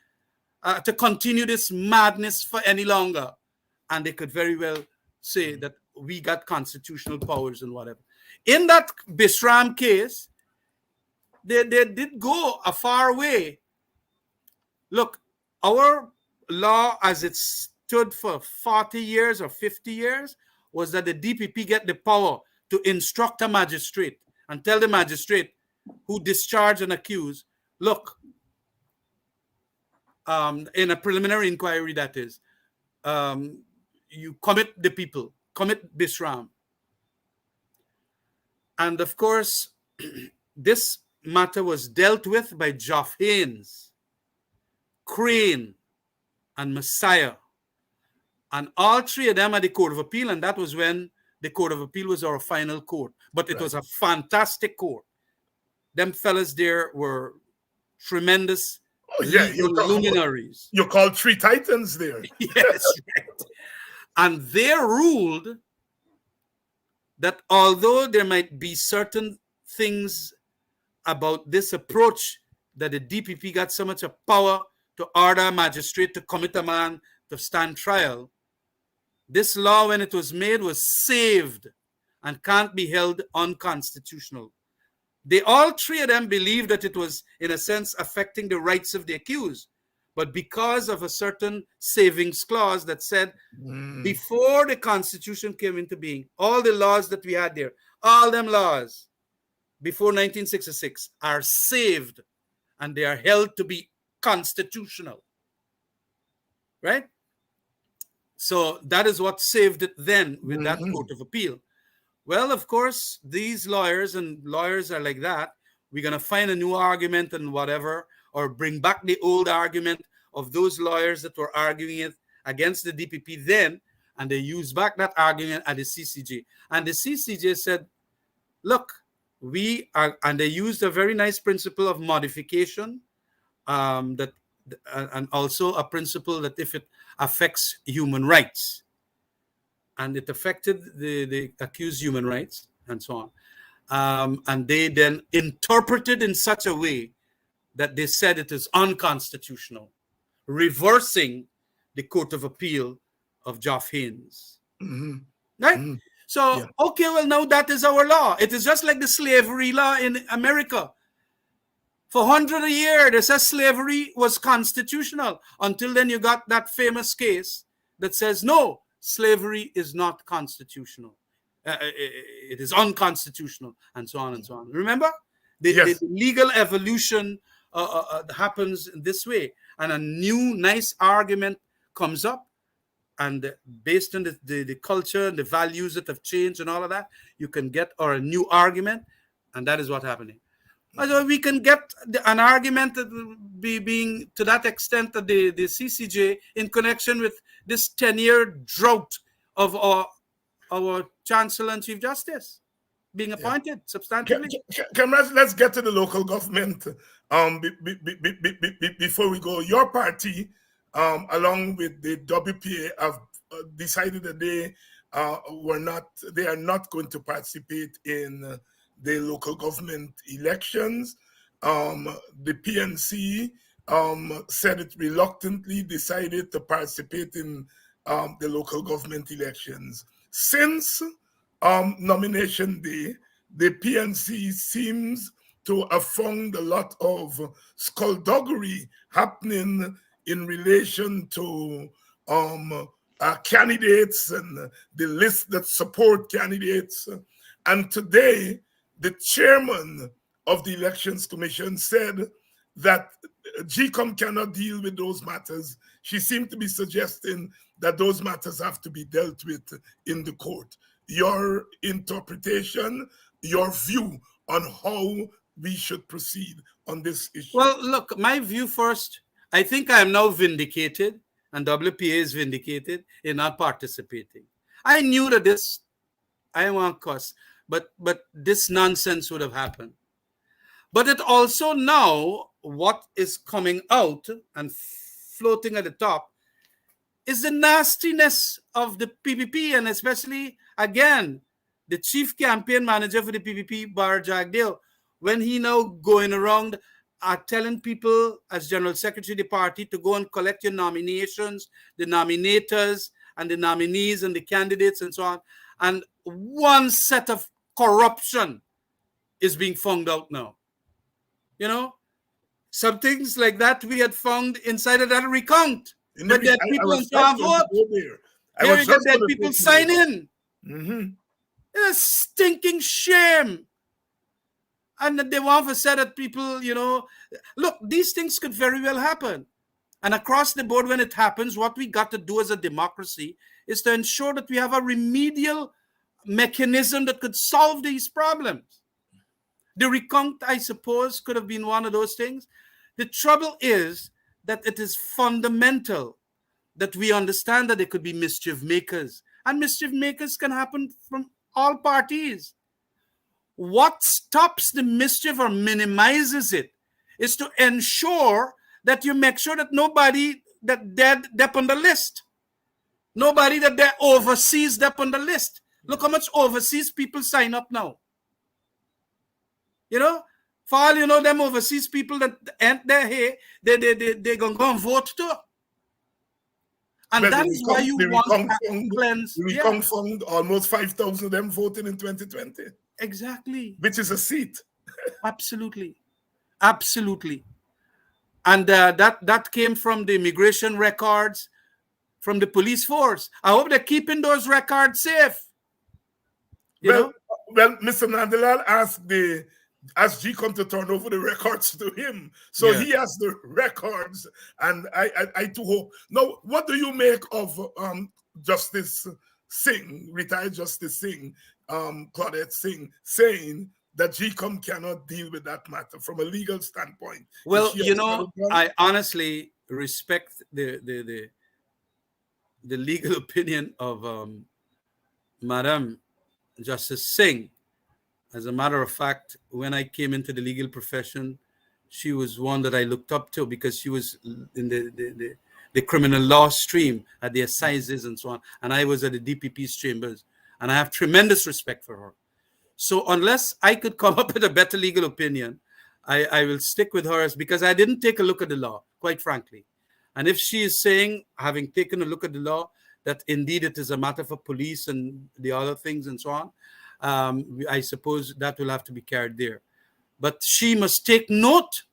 to continue this madness for any longer. And they could very well say that we got constitutional powers and whatever. In that Bisram case, they did go a far way. Look, our law as it stood for 40 years or 50 years was that the DPP get the power to instruct a magistrate and tell the magistrate who discharged an accused, look, in a preliminary inquiry, that is, you commit Bisram. And of course, this matter was dealt with by Geoff Haynes, Crane, and Messiah. And all 3 of them at the Court of Appeal, and that was when the Court of Appeal was our final court. But it was a fantastic court. Them fellas there were tremendous Oh, yeah, legal luminaries. you call three titans there. Yes, right. And they ruled that although there might be certain things about this approach, that the DPP got so much of power to order a magistrate to commit a man to stand trial, this law, when it was made, was saved and can't be held unconstitutional. They all three of them believed that it was, in a sense, affecting the rights of the accused. But because of a certain savings clause that said, before the Constitution came into being, all the laws that we had there, all them laws before 1966 are saved and they are held to be constitutional. Right? So that is what saved it then with that Court of Appeal. Well, of course, these lawyers, and lawyers are like that, we're going to find a new argument and whatever, or bring back the old argument of those lawyers that were arguing it against the DPP then, and they use back that argument at the CCJ. And the CCJ said, look, we are, and they used a very nice principle of modification, and also a principle that if it affects human rights, and it affected the accused human rights and so on, and they then interpreted in such a way that they said it is unconstitutional, reversing the Court of Appeal of Geoff Haynes. Right? So, okay, well, now that is our law. It is just like the slavery law in America. For 100 years, they said slavery was constitutional. Until then, you got that famous case that says, no, slavery is not constitutional. It is unconstitutional, and so on and so on. Remember? The legal evolution happens in this way. And a new, nice argument comes up. And based on the culture and the values that have changed and all of that, you can get a new argument. And that is what's happening. So we can get an argument that will be being to that extent that the CCJ in connection with this 10-year drought of our Chancellor and Chief Justice being appointed substantively. Khemraj, let's get to the local government before we go. Your party, along with the WPA, have decided that they are not going to participate in the local government elections. The PNC said it reluctantly decided to participate in the local government elections. Since nomination day, the PNC seems to have found a lot of skullduggery happening in relation to candidates and the list that support candidates. And today, the chairman of the Elections Commission said that GCOM cannot deal with those matters. She seemed to be suggesting that those matters have to be dealt with in the court. Your interpretation, your view on how we should proceed on this issue. Well, look, my view first, I think I am now vindicated, and WPA is vindicated in not participating. I knew that this, I won't cuss, but this nonsense would have happened. But it also now, what is coming out and floating at the top is the nastiness of the PPP, and especially, again, the chief campaign manager for the PPP, Bar Jagdeo, when he now going around telling people as General Secretary of the party to go and collect your nominations, the nominators and the nominees and the candidates and so on. And one set of corruption is being found out now. You know, some things like that we had found inside of that recount. But that people can't vote. Here you get that people sign in. It's a stinking shame. And they want to say that people, you know, look, these things could very well happen. And across the board, when it happens, what we got to do as a democracy is to ensure that we have a remedial mechanism that could solve these problems. The recount, I suppose, could have been one of those things. The trouble is that it is fundamental that we understand that there could be mischief makers. And mischief makers can happen from all parties. What stops the mischief or minimizes it is to ensure that you make sure that nobody that dead on the list. Nobody that they're overseas up on the list. Look how much overseas people sign up now. You know, for all you know, them overseas people that ain't there here, they gonna go and vote too. And Well, that is why you want to cleanse. We found almost 5,000 of them voting in 2020. Exactly. Which is a seat. Absolutely. Absolutely. And that came from the immigration records, from the police force. I hope they're keeping those records safe. Well, Mr. Nandalal asked GCOM to turn over the records to him. So he has the records, and I too hope. Now, what do you make of Justice Singh, retired Justice Singh, Claudette Singh, saying that GCOM cannot deal with that matter from a legal standpoint? Well, you know, I honestly respect the legal opinion of Madam Justice Singh. As a matter of fact, when I came into the legal profession, she was one that I looked up to because she was in the criminal law stream at the assizes and so on. And I was at the DPP's chambers. And I have tremendous respect for her. So unless I could come up with a better legal opinion, I will stick with hers because I didn't take a look at the law, quite frankly. And if she is saying, having taken a look at the law, that indeed it is a matter for police and the other things and so on, I suppose that will have to be carried there. But she must take note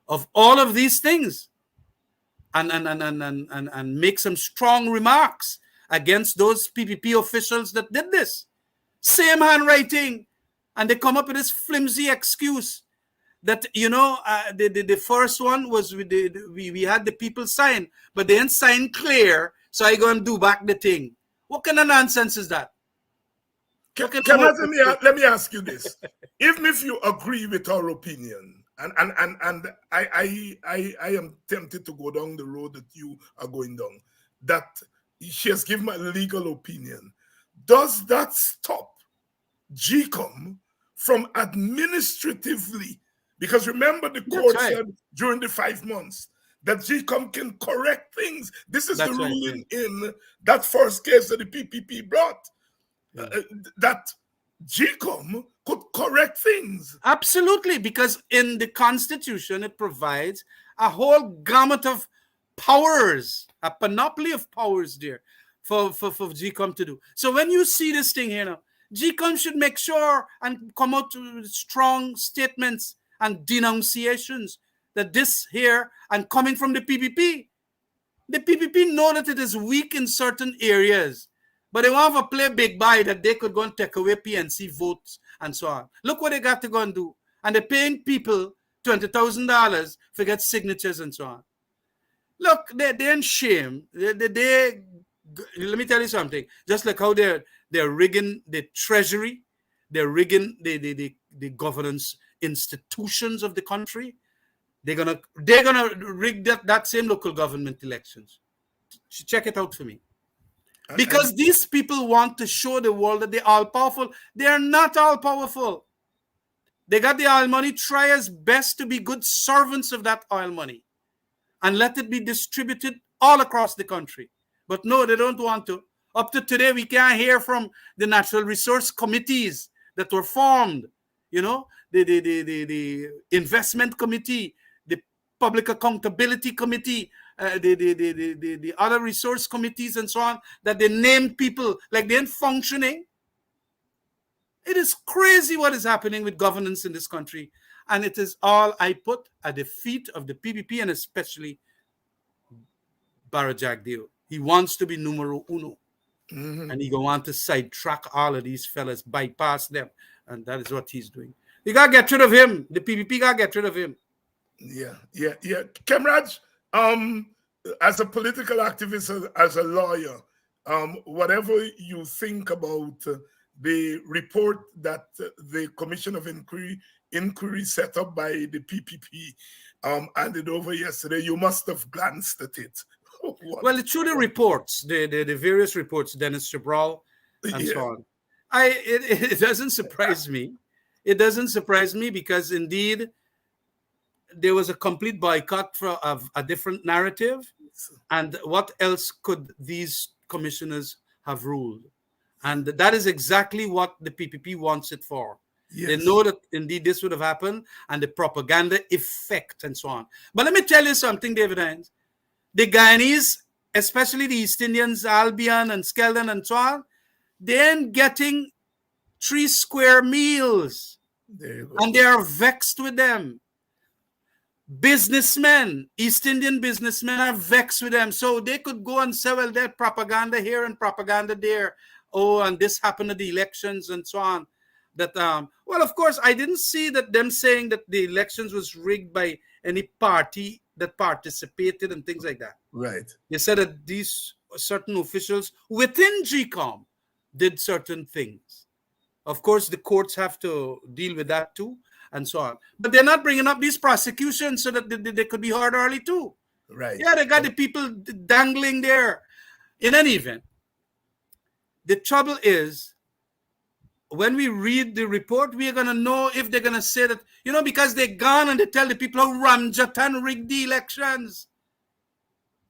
of all of these things and make some strong remarks against those PPP officials that did this. Same handwriting. And they come up with this flimsy excuse that, you know, the first one was we had the people sign, but they didn't sign clear, so I go and do back the thing. What kind of nonsense is that? Let me ask you this. Even if you agree with our opinion, and I am tempted to go down the road that you are going down, that she has given a legal opinion, does that stop GCOM from administratively? Because remember, the court said during the 5 months that GCOM can correct things. This is the ruling in that first case that the PPP brought. That GCOM could correct things. Absolutely, because in the Constitution, it provides a whole gamut of powers, a panoply of powers there for GCOM to do. So when you see this thing here now, GCOM should make sure and come out with strong statements and denunciations that this here, and coming from the PPP know that it is weak in certain areas. But they want to play big buy that they could go and take away PNC votes and so on. Look what they got to go and do. And they're paying people $20,000 for get signatures and so on. Look, they're in shame. Let me tell you something. Just like how they're rigging the treasury, they're rigging the governance institutions of the country. They're gonna rig that same local government elections. Check it out for me. Because these people want to show the world that they're all powerful. They are not all powerful. They got the oil money. Try as best to be good servants of that oil money and let it be distributed all across the country. But no, they don't want to. Up to today, we can't hear from the natural resource committees that were formed. You know, the investment committee, the public accountability committee, the other resource committees and so on, that they named people like they ain't functioning. It is crazy what is happening with governance in this country. And it is all I put at the feet of the PPP and especially Barajagdeo. He wants to be numero uno. Mm-hmm. And he going to want to sidetrack all of these fellas, bypass them. And that is what he's doing. You got to get rid of him. The PPP got to get rid of him. Yeah. Khemraj, as a political activist, as a lawyer, whatever you think about the report that the Commission of Inquiry set up by the PPP handed over yesterday, you must have glanced at it. Well, it's through the reports, the various reports, Dennis Chabral and so on. It doesn't surprise me. It doesn't surprise me because indeed there was a complete boycott of a different narrative. And what else could these commissioners have ruled? And that is exactly what the PPP wants it for. Yes. They know that indeed this would have happened, and the propaganda effect and so on. But let me tell you something, David Hines. The Guyanese, especially the East Indians, Albion and Skeldon and so on, they ain't getting 3 square meals. There you go. And they are vexed with them. Businessmen, East Indian businessmen are vexed with them. So they could go and say, well, there's propaganda here and propaganda there. Oh, and this happened at the elections and so on. That well, of course, I didn't see that them saying that the elections was rigged by any party that participated and things like that. Right. They said that these certain officials within GCOM did certain things. Of course, the courts have to deal with that too, and so on. But they're not bringing up these prosecutions so that they could be heard early too. Right. Yeah, they got the people dangling there. In any event, the trouble is, when we read the report, we are going to know if they're going to say that, because they're gone and they tell the people how Ramjatan rigged the elections.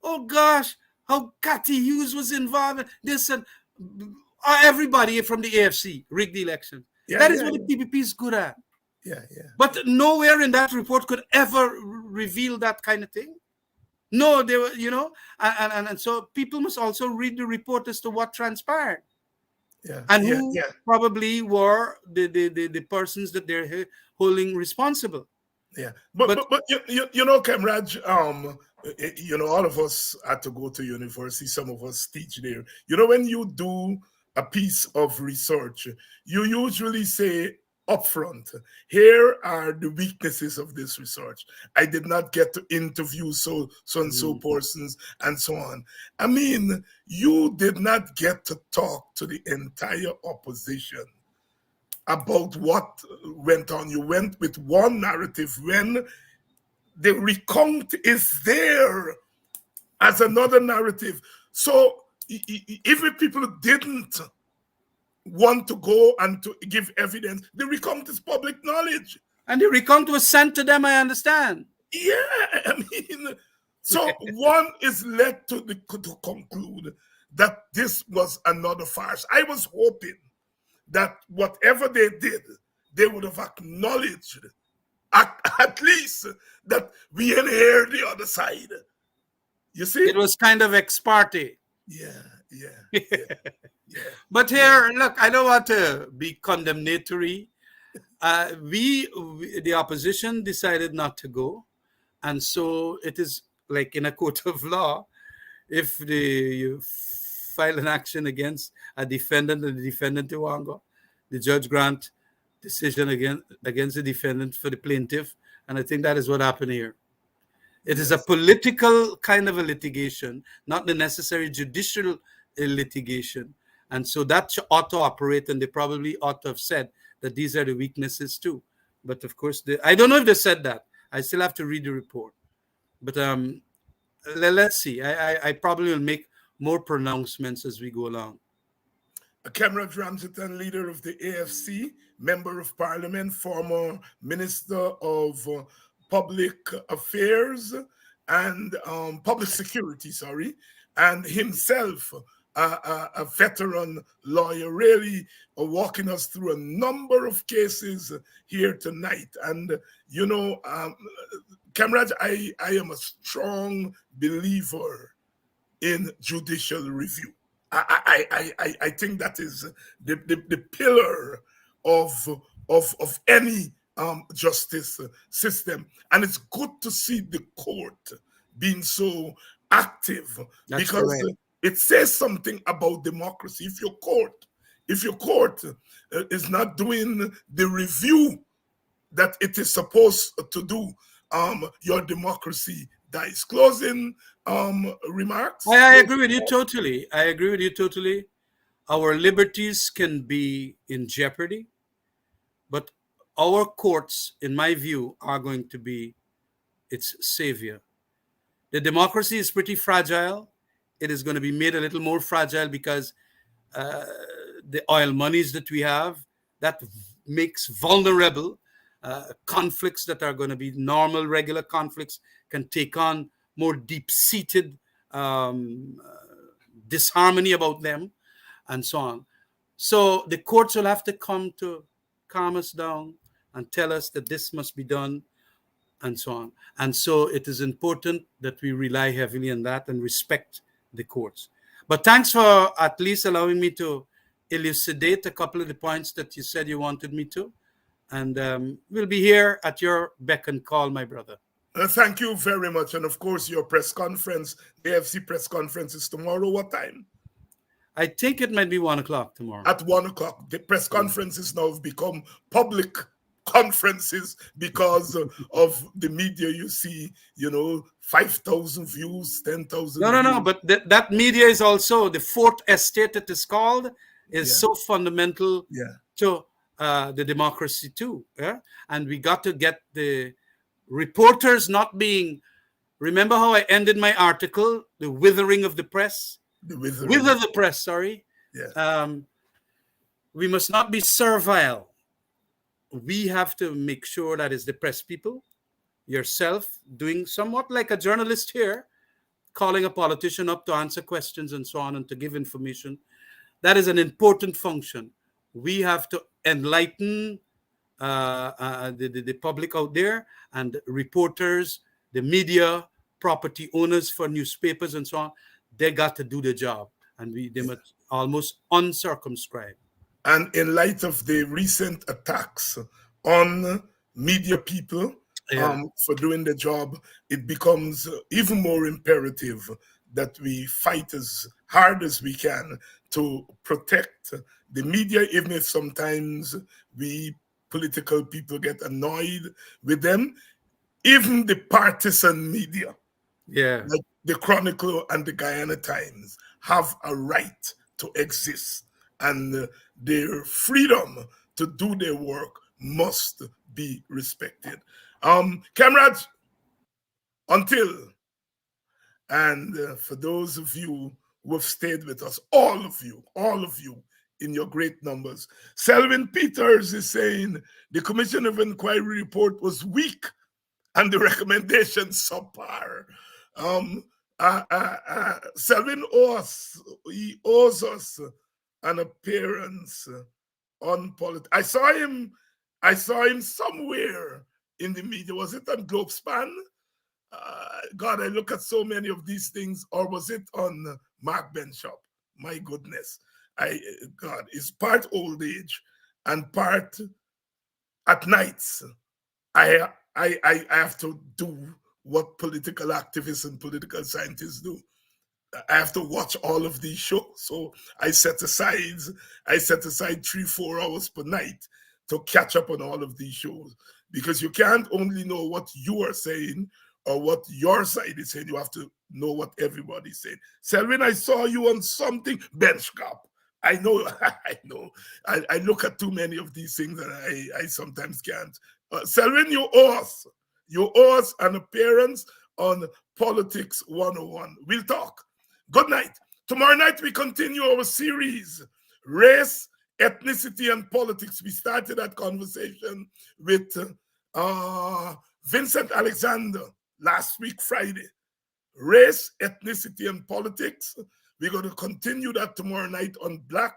Oh gosh, how Cathy Hughes was involved in this, and everybody from the AFC rigged the election. Yeah, That is what the PPP is good at. Yeah. But nowhere in that report could ever reveal that kind of thing. No, they were, and so people must also read the report as to what transpired. Yeah. And who probably were the persons that they're holding responsible. Yeah, but Khemraj, all of us had to go to university. Some of us teach there. When you do a piece of research, you usually say upfront, here are the weaknesses of this research. I did not get to interview so and so persons and so on. I mean, you did not get to talk to the entire opposition about what went on. You went with one narrative when the recount is there as another narrative. So if people didn't want to go and to give evidence, the recount is public knowledge. And the recount was sent to them, I understand. Yeah, I mean, so one is led to conclude that this was another farce. I was hoping that whatever they did, they would have acknowledged at least that we ain't hear the other side. You see? It was kind of ex parte. Yeah. But here, look, I don't want to be condemnatory. The opposition decided not to go. And so it is like in a court of law, if you file an action against a defendant and the defendant to go, the judge grant decision against the defendant for the plaintiff. And I think that is what happened here. It is a political kind of a litigation, not the necessary judicial litigation. And so that ought to operate, and they probably ought to have said that these are the weaknesses too. But of course, I don't know if they said that. I still have to read the report. But let's see. I probably will make more pronouncements as we go along. Khemraj Ramjatan, leader of the AFC, member of parliament, former minister of public affairs and public security, and himself a veteran lawyer, really walking us through a number of cases here tonight. And, Khemraj, I am a strong believer in judicial review. I think that is the pillar of any justice system, and it's good to see the court being so active. That's because correct. It says something about democracy. If your court is not doing the review that it is supposed to do, your democracy dies. Closing remarks. I agree with you totally. Our liberties can be in jeopardy, but our courts, in my view, are going to be its savior. The democracy is pretty fragile. It is going to be made a little more fragile because the oil monies that we have, that makes vulnerable conflicts that are going to be normal, regular conflicts can take on more deep-seated disharmony about them, and so on. So the courts will have to come to calm us down and tell us that this must be done, and so on. And so it is important that we rely heavily on that and respect the courts. But thanks for at least allowing me to elucidate a couple of the points that you said you wanted me to. And we'll be here at your beck and call, my brother. Thank you very much. And of course, your press conference, the AFC press conference is tomorrow. What time? I think it might be 1 o'clock tomorrow. At 1 o'clock. The press conferences now have become public conferences because of the media. You see, 5,000 views, 10,000 No, but that media is also the fourth estate, it is called, is so fundamental to the democracy too. Yeah? And we got to get the reporters not being, remember how I ended my article, the withering of the press? Wither the press, sorry. Yeah. We must not be servile. We have to make sure that is the press people, yourself, doing somewhat like a journalist here, calling a politician up to answer questions and so on and to give information. That is an important function. We have to enlighten the public out there, and reporters, the media, property owners for newspapers and so on. They got to do the job, and they must almost uncircumscribe. And in light of the recent attacks on media people for doing the job, it becomes even more imperative that we fight as hard as we can to protect the media, even if sometimes we political people get annoyed with them. Even the partisan media, like the Chronicle and the Guyana Times, have a right to exist, and their freedom to do their work must be respected. Khemraj, until, and for those of you who have stayed with us, all of you in your great numbers, Selwyn Peters is saying the Commission of Inquiry report was weak and the recommendations subpar. Selwyn owes us an appearance on politics. I saw him somewhere in the media. Was it on Globespan? God, I look at so many of these things. Or was it on Mark Benshop? My goodness. God, it's part old age and part at nights. I have to do what political activists and political scientists do. I have to watch all of these shows. So I set aside 3-4 hours per night to catch up on all of these shows, because you can't only know what you are saying or what your side is saying. You have to know what everybody's saying. Selwyn, I saw you on something, bench cop. I know. I look at too many of these things and I sometimes can't. Selwyn, you owe us an appearance on Politics 101. We'll talk. Good night. Tomorrow night we continue our series, Race, Ethnicity, and Politics. We started that conversation with Vincent Alexander last week, Friday. Race, Ethnicity, and Politics. We're going to continue that tomorrow night on Black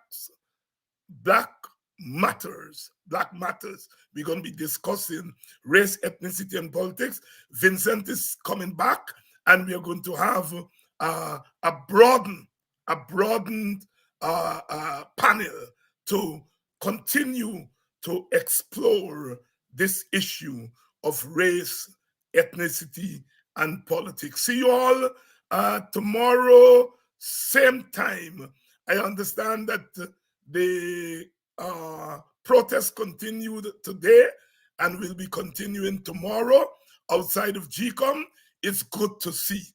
Matters. We're going to be discussing race, ethnicity, and politics. Vincent is coming back, and we are going to have a broadened panel to continue to explore this issue of race, ethnicity, and politics. See you all tomorrow, same time. I understand that the protest continued today and will be continuing tomorrow outside of GCOM. It's good to see.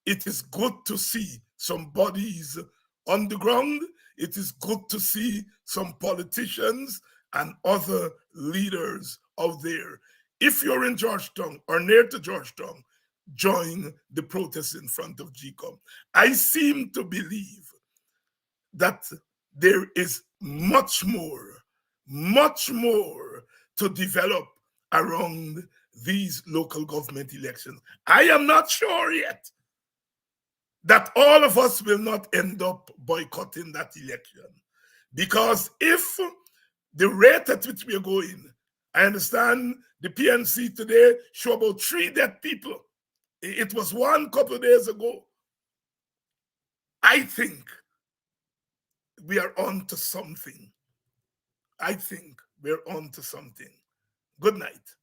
It is good to see some bodies on the ground. It is good to see some politicians and other leaders out there. If you're in Georgetown or near to Georgetown, join the protest in front of GCOM. I seem to believe that there is much more to develop around these local government elections. I am not sure yet that all of us will not end up boycotting that election. Because if the rate at which we are going, I understand the PNC today show about 3 dead people. It was 1 couple of days ago. I think we are on to something. I think we're on to something. Good night.